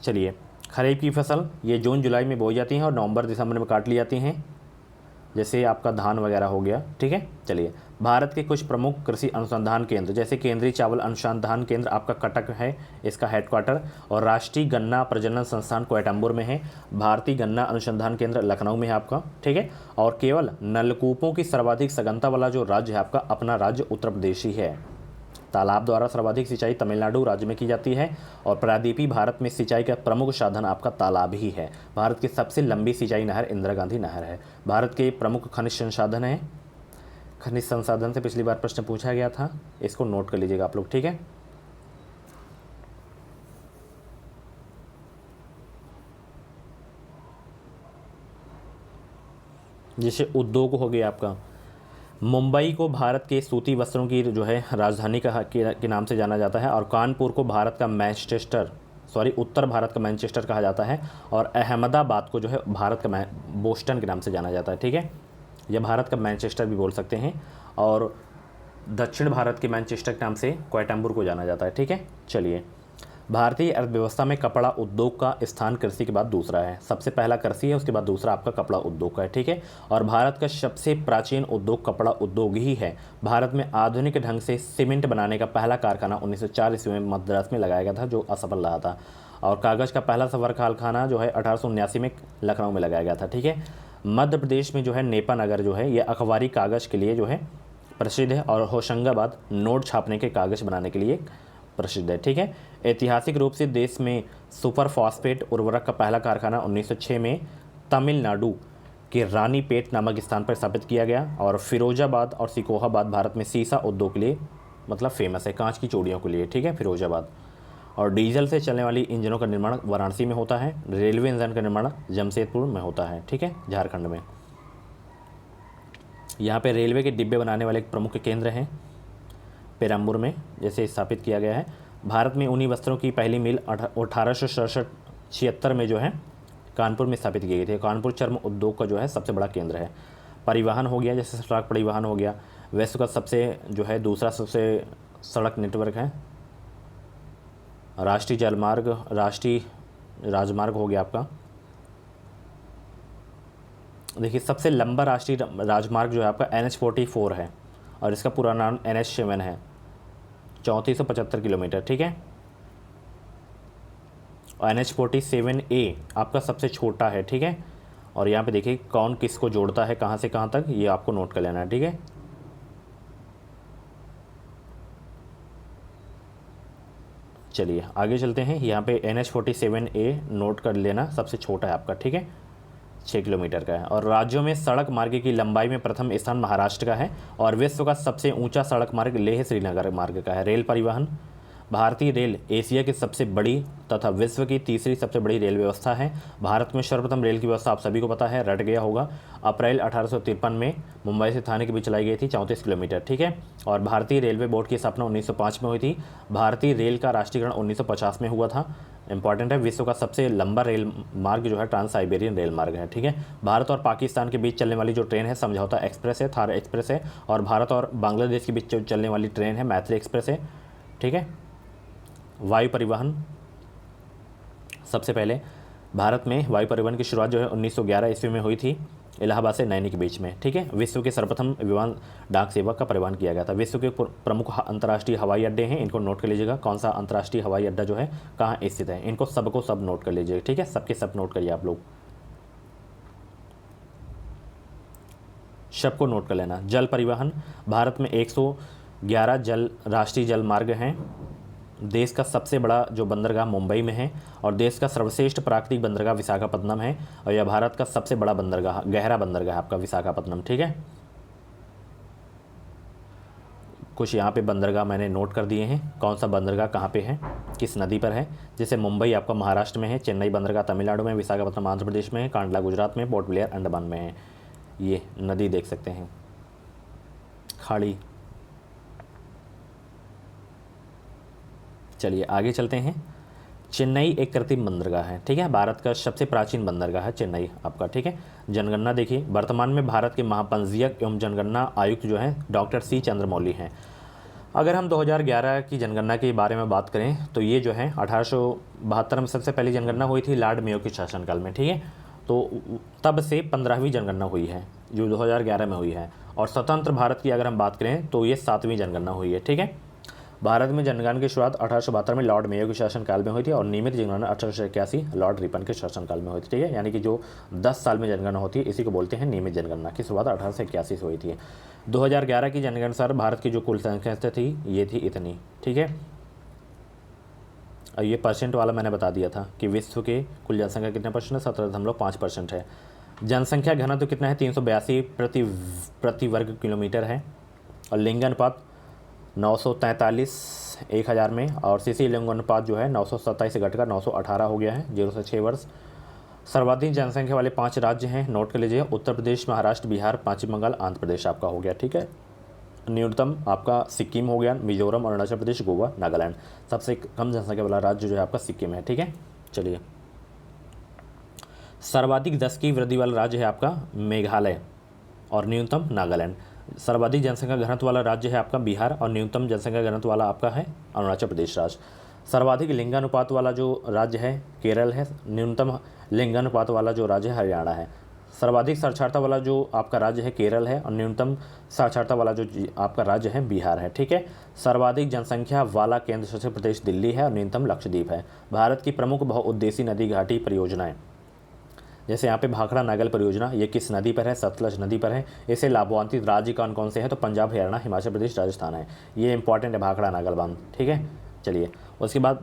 चलिए, खरीफ की फसल ये जून जुलाई में बोई जाती हैं और नवंबर दिसंबर में काट ली जाती हैं, जैसे आपका धान वगैरह हो गया, ठीक है। चलिए, भारत के कुछ प्रमुख कृषि अनुसंधान केंद्र, जैसे केंद्रीय चावल अनुसंधान केंद्र आपका कटक है, इसका हेडक्वार्टर, और राष्ट्रीय गन्ना प्रजनन संस्थान कोयटम्बूर में है। भारतीय गन्ना अनुसंधान केंद्र लखनऊ में है आपका, ठीक है। और केवल नलकूपों की सर्वाधिक सघनता वाला जो राज्य है आपका, अपना राज्य उत्तर प्रदेश ही है। तालाब द्वारा सर्वाधिक सिंचाई तमिलनाडु राज्य में की जाती है, और प्रायद्वीपीय भारत में सिंचाई का प्रमुख साधन आपका तालाब ही है। भारत की सबसे लंबी सिंचाई नहर इंदिरा गांधी नहर है। भारत के प्रमुख खनिज संसाधन है। खनिज संसाधन से पिछली बार प्रश्न पूछा गया था, इसको नोट कर लीजिएगा आप लोग, ठीक है। जैसे उद्योग हो गया आपका, मुंबई को भारत के सूती वस्त्रों की जो है राजधानी के नाम से जाना जाता है, और कानपुर को भारत का उत्तर भारत का मैनचेस्टर कहा जाता है, और अहमदाबाद को जो है भारत का बोस्टन के नाम से जाना जाता है, ठीक है। यह भारत का मैनचेस्टर भी बोल सकते हैं, और दक्षिण भारत के मैनचेस्टर के नाम से कोयटम्बूर को जाना जाता है, ठीक है। चलिए, भारतीय अर्थव्यवस्था में कपड़ा उद्योग का स्थान कृषि के बाद दूसरा है। सबसे पहला कृषि है, उसके बाद दूसरा आपका कपड़ा उद्योग का है, ठीक है। और भारत का सबसे प्राचीन उद्योग कपड़ा उद्योग ही है। भारत में आधुनिक ढंग से सीमेंट बनाने का पहला कारखाना 1904 ईस्वी में मद्रास में लगाया गया था, जो असफल रहा था। और कागज़ का पहला सफर कारखाना जो है 1879 में लखनऊ में लगाया गया था, ठीक है। मध्य प्रदेश में जो है नेपा नगर जो है, यह अखबारी कागज़ के लिए जो है प्रसिद्ध है, और होशंगाबाद नोट छापने के कागज़ बनाने के लिए प्रसिद्ध है, ठीक है। ऐतिहासिक रूप से देश में सुपर फॉस्फेट उर्वरक का पहला कारखाना 1906 में तमिलनाडु के रानीपेट नामक स्थान पर स्थापित किया गया। और फिरोजाबाद और सिकोहाबाद भारत में सीसा उद्योग के लिए मतलब फेमस है, कांच की चूड़ियों के लिए, ठीक है, फिरोजाबाद। और डीजल से चलने वाली इंजनों का निर्माण वाराणसी में होता है। रेलवे इंजन का निर्माण जमशेदपुर में होता है, ठीक है, झारखंड में। यहाँ पे रेलवे के डिब्बे बनाने वाले एक प्रमुख केंद्र हैं पेरम्बूर में, जैसे स्थापित किया गया है। भारत में ऊनी वस्त्रों की पहली मिल 1876 में जो है कानपुर में स्थापित की गई थी। कानपुर चर्म उद्योग का जो है सबसे बड़ा केंद्र है। परिवहन हो गया, जैसे सड़क परिवहन हो गया, विश्व का सबसे जो है दूसरा सबसे सड़क नेटवर्क है। राष्ट्रीय जलमार्ग, राष्ट्रीय राजमार्ग हो गया आपका। देखिए, सबसे लंबा राष्ट्रीय राजमार्ग जो है आपका NH44 है, और इसका पूरा नाम NH7 है, 3475 किलोमीटर, ठीक है। और NH47A आपका सबसे छोटा है, ठीक है। और यहाँ पे देखिए कौन किसको जोड़ता है, कहाँ से कहाँ तक, ये आपको नोट कर लेना है, ठीक है। चलिए आगे चलते हैं। यहाँ पे NH47A नोट कर लेना, सबसे छोटा है आपका, ठीक है, 6 किलोमीटर का है। और राज्यों में सड़क मार्ग की लंबाई में प्रथम स्थान महाराष्ट्र का है, और विश्व का सबसे ऊंचा सड़क मार्ग लेह श्रीनगर मार्ग का है। रेल परिवहन, भारतीय रेल एशिया की सबसे बड़ी तथा विश्व की तीसरी सबसे बड़ी रेल व्यवस्था है। भारत में सर्वप्रथम रेल की व्यवस्था आप सभी को पता है, रट गया होगा, अप्रैल 1853 में मुंबई से थाने के बीच चलाई गई थी, 34 किलोमीटर, ठीक है। और भारतीय रेलवे बोर्ड की स्थापना 1905 में हुई थी। भारतीय रेल का राष्ट्रीयकरण 1950 में हुआ था। इंपॉर्टेंट है, विश्व का सबसे लंबा रेल मार्ग जो है ट्रांस साइबेरियन रेल मार्ग है, ठीक है। भारत और पाकिस्तान के बीच चलने वाली जो ट्रेन है समझौता एक्सप्रेस है, थार एक्सप्रेस है। और भारत और बांग्लादेश के बीच चलने वाली ट्रेन है मैत्री एक्सप्रेस है, ठीक है। वायु परिवहन, सबसे पहले भारत में वायु परिवहन की शुरुआत जो है 1911 ईस्वी में हुई थी, इलाहाबाद से नैनी के बीच में, ठीक है। विश्व के सर्वप्रथम विमान डाक सेवा का परिवहन किया गया था। विश्व के प्रमुख अंतर्राष्ट्रीय हवाई अड्डे हैं, इनको नोट कर लीजिएगा। कौन सा अंतर्राष्ट्रीय हवाई अड्डा जो है कहाँ स्थित है, इनको सबको सब नोट कर लीजिएगा, ठीक है, सबके सब नोट करिए आप लोग, सबको नोट कर लेना। जल परिवहन, भारत में 111 राष्ट्रीय जल मार्ग हैं। देश का सबसे बड़ा जो बंदरगाह मुंबई में है, और देश का सर्वश्रेष्ठ प्राकृतिक बंदरगाह विशाखापत्तनम है। और यह भारत का सबसे बड़ा बंदरगाह, गहरा बंदरगाह आपका विशाखापत्तनम, ठीक है। कुछ यहाँ पे बंदरगाह मैंने नोट कर दिए हैं, कौन सा बंदरगाह कहाँ पे है, किस नदी पर है। जैसे मुंबई आपका महाराष्ट्र में है, चेन्नई बंदरगाह तमिलनाडु में, विशाखापत्तनम आंध्र प्रदेश में है, कांडला गुजरात में, पोर्ट ब्लेयर अंडमान में है। ये नदी देख सकते हैं। खाड़ी। चलिए आगे चलते हैं। चेन्नई एक कृत्रिम बंदरगाह है, ठीक है, भारत का सबसे प्राचीन बंदरगाह है चेन्नई आपका, ठीक है। जनगणना देखिए, वर्तमान में भारत के महापंजीयक एवं जनगणना आयुक्त जो हैं डॉक्टर सी चंद्रमौली हैं। अगर हम 2011 की जनगणना के बारे में बात करें तो ये जो है 1872 में सबसे पहली जनगणना हुई थी लॉर्ड मेयो के शासनकाल में, ठीक है। तो तब से 15वीं जनगणना हुई है जो 2011 में हुई है। और स्वतंत्र भारत की अगर हम बात करें तो ये 7वीं जनगणना हुई है, ठीक है। भारत में जनगणना की शुरुआत 1872 में लॉर्ड मेयो के शासनकाल में हुई थी और नियमित जनगणना 1881 लॉर्ड रिपन के शासनकाल में हुई थी, ठीक है। यानी कि जो 10 साल में जनगणना होती है इसी को बोलते हैं नियमित जनगणना, की शुरुआत 1881 से हुई थी। 2011 की जनगणना अनुसार भारत की जो कुल संख्या थी ये थी इतनी, ठीक है। और ये परसेंट वाला मैंने बता दिया था कि विश्व के कुल जनसंख्या कितने परसेंट है, 17.5% है। जनसंख्या घनत्व कितना है, 382 प्रति वर्ग किलोमीटर है। और लिंग अनुपात 943 1000 में, और सीसी लिंग अनुपात जो है 927 से घटकर 918 हो गया है, 0 से 6 वर्ष। सर्वाधिक जनसंख्या वाले 5 राज्य हैं, नोट कर लीजिए, उत्तर प्रदेश, महाराष्ट्र, बिहार, पश्चिम बंगाल, आंध्र प्रदेश आपका हो गया, ठीक है। न्यूनतम आपका सिक्किम हो गया, मिजोरम, अरुणाचल प्रदेश, गोवा, नागालैंड। सबसे कम जनसंख्या वाला राज्य जो है आपका सिक्किम है, ठीक है। चलिए, सर्वाधिक 10 की वृद्धि वाला राज्य है आपका मेघालय और न्यूनतम नागालैंड। सर्वाधिक जनसंख्या घनत्व वाला राज्य है आपका बिहार और न्यूनतम जनसंख्या घनत्व वाला आपका है अरुणाचल प्रदेश राज्य। सर्वाधिक लिंगानुपात वाला जो राज्य है केरल है, न्यूनतम लिंगानुपात वाला जो राज्य है हरियाणा है। सर्वाधिक साक्षरता वाला जो आपका राज्य है केरल है और न्यूनतम साक्षरता वाला जो आपका राज्य है बिहार है, ठीक है। सर्वाधिक जनसंख्या वाला केंद्र शासित प्रदेश दिल्ली है और न्यूनतम लक्षद्वीप है। भारत की प्रमुख बहुउद्देशीय नदी घाटी परियोजनाएं, जैसे यहाँ पे भाखड़ा नागल परियोजना, ये किस नदी पर है, सतलज नदी पर है। इसे लाभान्वित राज्य कौन कौन से हैं, तो पंजाब, हरियाणा, हिमाचल प्रदेश, राजस्थान है। ये इंपॉर्टेंट है भाखड़ा नागल बांध, ठीक है। चलिए, उसके बाद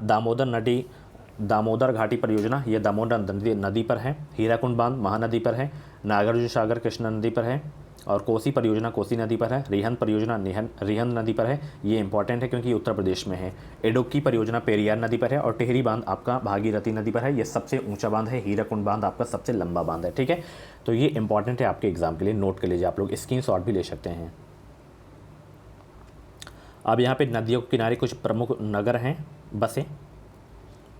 दामोदर घाटी परियोजना, ये दामोदर नदी पर है। हीराकुंड बांध महानदी पर है। नागार्जुन सागर कृष्णा नदी पर है। और कोसी परियोजना कोसी नदी पर है। रिहंद परियोजना रिहंद नदी पर है, ये इंपॉर्टेंट है क्योंकि उत्तर प्रदेश में है। इडुक्की परियोजना पेरियार नदी पर है। और टिहरी बांध आपका भागीरथी नदी पर है, ये सबसे ऊंचा बांध है। हीराकुंड बांध आपका सबसे लंबा बांध है, ठीक है। तो ये इंपॉर्टेंट है आपके एग्जाम के लिए, नोट कर लीजिए, आप लोग स्क्रीनशॉट भी ले सकते हैं। अब यहाँ पे नदियों के किनारे कुछ प्रमुख नगर हैं, बसें,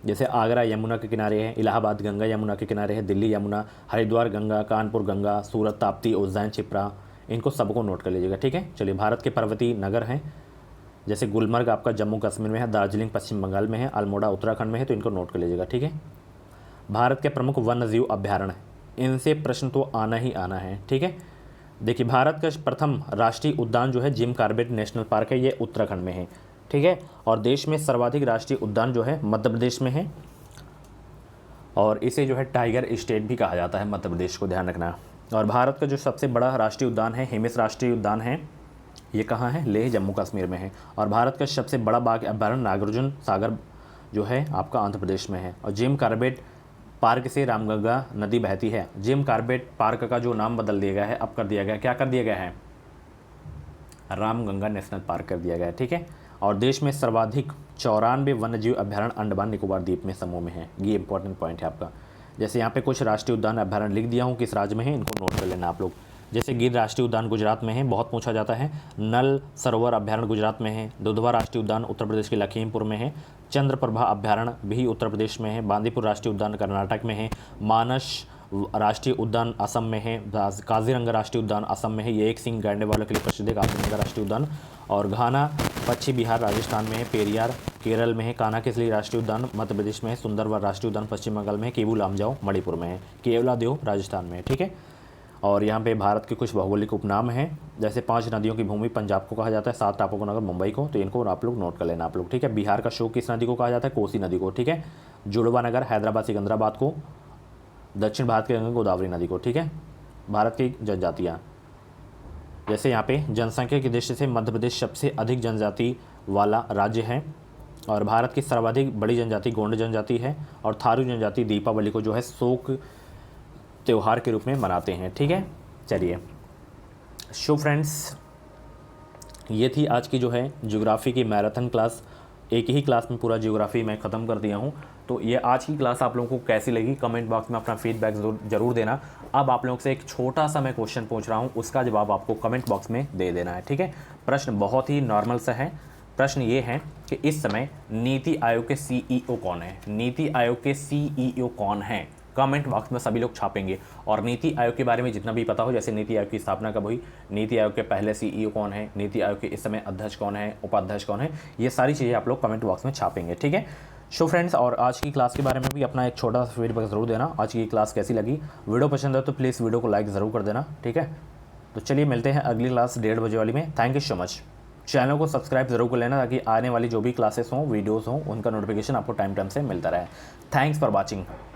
जैसे आगरा यमुना के किनारे है, इलाहाबाद गंगा यमुना के किनारे है, दिल्ली यमुना, हरिद्वार गंगा, कानपुर गंगा, सूरत ताप्ती, उज्जैन छिप्रा, इनको सबको नोट कर लीजिएगा, ठीक है। चलिए, भारत के पर्वतीय नगर हैं, जैसे गुलमर्ग आपका जम्मू कश्मीर में है, दार्जिलिंग पश्चिम बंगाल में है, अल्मोड़ा उत्तराखंड में है, तो इनको नोट कर लीजिएगा, ठीक है। भारत के प्रमुख वन्य जीव अभ्यारण्य, इनसे प्रश्न तो आना ही आना है, ठीक है। देखिए, भारत का प्रथम राष्ट्रीय उद्यान जो है जिम कॉर्बेट नेशनल पार्क है, ये उत्तराखंड में है, ठीक है। और देश में सर्वाधिक राष्ट्रीय उद्यान जो है मध्य प्रदेश में है, और इसे जो है टाइगर स्टेट भी कहा जाता है मध्य प्रदेश को, ध्यान रखना। और भारत का जो सबसे बड़ा राष्ट्रीय उद्यान है हिमिस राष्ट्रीय उद्यान है, ये कहाँ है, लेह जम्मू कश्मीर में है। और भारत का सबसे बड़ा बाघ अभ्यारण्य नागार्जुन सागर जो है आपका आंध्र प्रदेश में है। और जिम कॉर्बेट पार्क से रामगंगा नदी बहती है। जिम कॉर्बेट पार्क का जो नाम बदल दिया गया है, अब कर दिया गया, क्या कर दिया गया है, रामगंगा नेशनल पार्क कर दिया गया है, ठीक है। और देश में सर्वाधिक 94 वन्यजीव अभ्यारण्य अंडमान निकोबार द्वीप में समूह में है, ये इंपॉर्टेंट पॉइंट है आपका। जैसे यहाँ पे कुछ राष्ट्रीय उद्यान अभ्यारण्य लिख दिया हूँ किस राज्य में है, इनको नोट कर लेना आप लोग। जैसे गिर राष्ट्रीय उद्यान गुजरात में है, बहुत पूछा जाता है। नल सरोवर अभ्यारण्य गुजरात में है। दुधवा राष्ट्रीय उद्यान उत्तर प्रदेश के लखीमपुर में है। चंद्रप्रभा अभ्यारण्य भी उत्तर प्रदेश में है। बांदीपुर राष्ट्रीय उद्यान कर्नाटक में है। मानस राष्ट्रीय उद्यान असम में है। काजीरंगा राष्ट्रीय उद्यान असम में है, ये एक सिंह गैंडे वालों के लिए प्रसिद्ध है काजीरंगा राष्ट्रीय उद्यान। और घाना पश्चिम बिहार राजस्थान में है। पेरियार केरल में है। कान्हा किसली राष्ट्रीय उद्यान मध्य प्रदेश में है। सुंदरवन राष्ट्रीय उद्यान पश्चिम बंगाल में है। केबू लामजाओ मणिपुर में है। केवलादेव राजस्थान में है, ठीक है। और यहाँ पे भारत के कुछ भौगोलिक उपनाम हैं, जैसे 5 नदियों की भूमि पंजाब को कहा जाता है, 7 टापुओं का नगर मुंबई को, तो इनको आप लोग नोट कर लेना आप लोग, ठीक है। बिहार का शोक किस नदी को कहा जाता है, कोसी नदी को, ठीक है। जुड़वा नगर हैदराबाद सिकंदराबाद को, दक्षिण भारत के गंगा गोदावरी नदी को, ठीक है। भारत की जनजातियाँ, जैसे यहाँ पे जनसंख्या की दृष्टि से मध्य प्रदेश सबसे अधिक जनजाति वाला राज्य है। और भारत की सर्वाधिक बड़ी जनजाति गोंड जनजाति है। और थारू जनजाति दीपावली को जो है शोक त्यौहार के रूप में मनाते हैं, ठीक है। चलिए, सो फ्रेंड्स, ये थी आज की जो है ज्योग्राफी की मैराथन क्लास एक ही क्लास में पूरा ज्योग्राफी मैं ख़त्म कर दिया हूँ। तो ये आज की क्लास आप लोगों को कैसी लगी कमेंट बॉक्स में अपना फीडबैक ज़रूर देना। अब आप लोगों से एक छोटा सा मैं क्वेश्चन पूछ रहा हूँ, उसका जवाब आपको कमेंट बॉक्स में दे देना है, ठीक है। प्रश्न बहुत ही नॉर्मल सा है। प्रश्न ये है कि इस समय नीति आयोग के सीईओ कौन है। नीति आयोग के सीईओ कौन है, कमेंट बॉक्स में सभी लोग छापेंगे। और नीति आयोग के बारे में जितना भी पता हो, जैसे नीति आयोग की स्थापना कब हुई, नीति आयोग के पहले सीईओ कौन है, नीति आयोग के इस समय अध्यक्ष कौन है, उपाध्यक्ष कौन है, ये सारी चीज़ें आप लोग कमेंट बॉक्स में छापेंगे, ठीक है। सो फ्रेंड्स, और आज की क्लास के बारे में भी अपना एक छोटा सा फीडबैक ज़रूर देना। आज की क्लास कैसी लगी, वीडियो पसंद है तो प्लीज़ वीडियो को लाइक ज़रूर कर देना, ठीक है। तो चलिए मिलते हैं अगली क्लास 1:30 बजे वाली में। Thank you so much. Channel को सब्सक्राइब जरूर कर लेना ताकि आने वाली जो भी क्लासेस हों, वीडियोस हों, उनका नोटिफिकेशन आपको टाइम से मिलता रहे। Thanks for watching.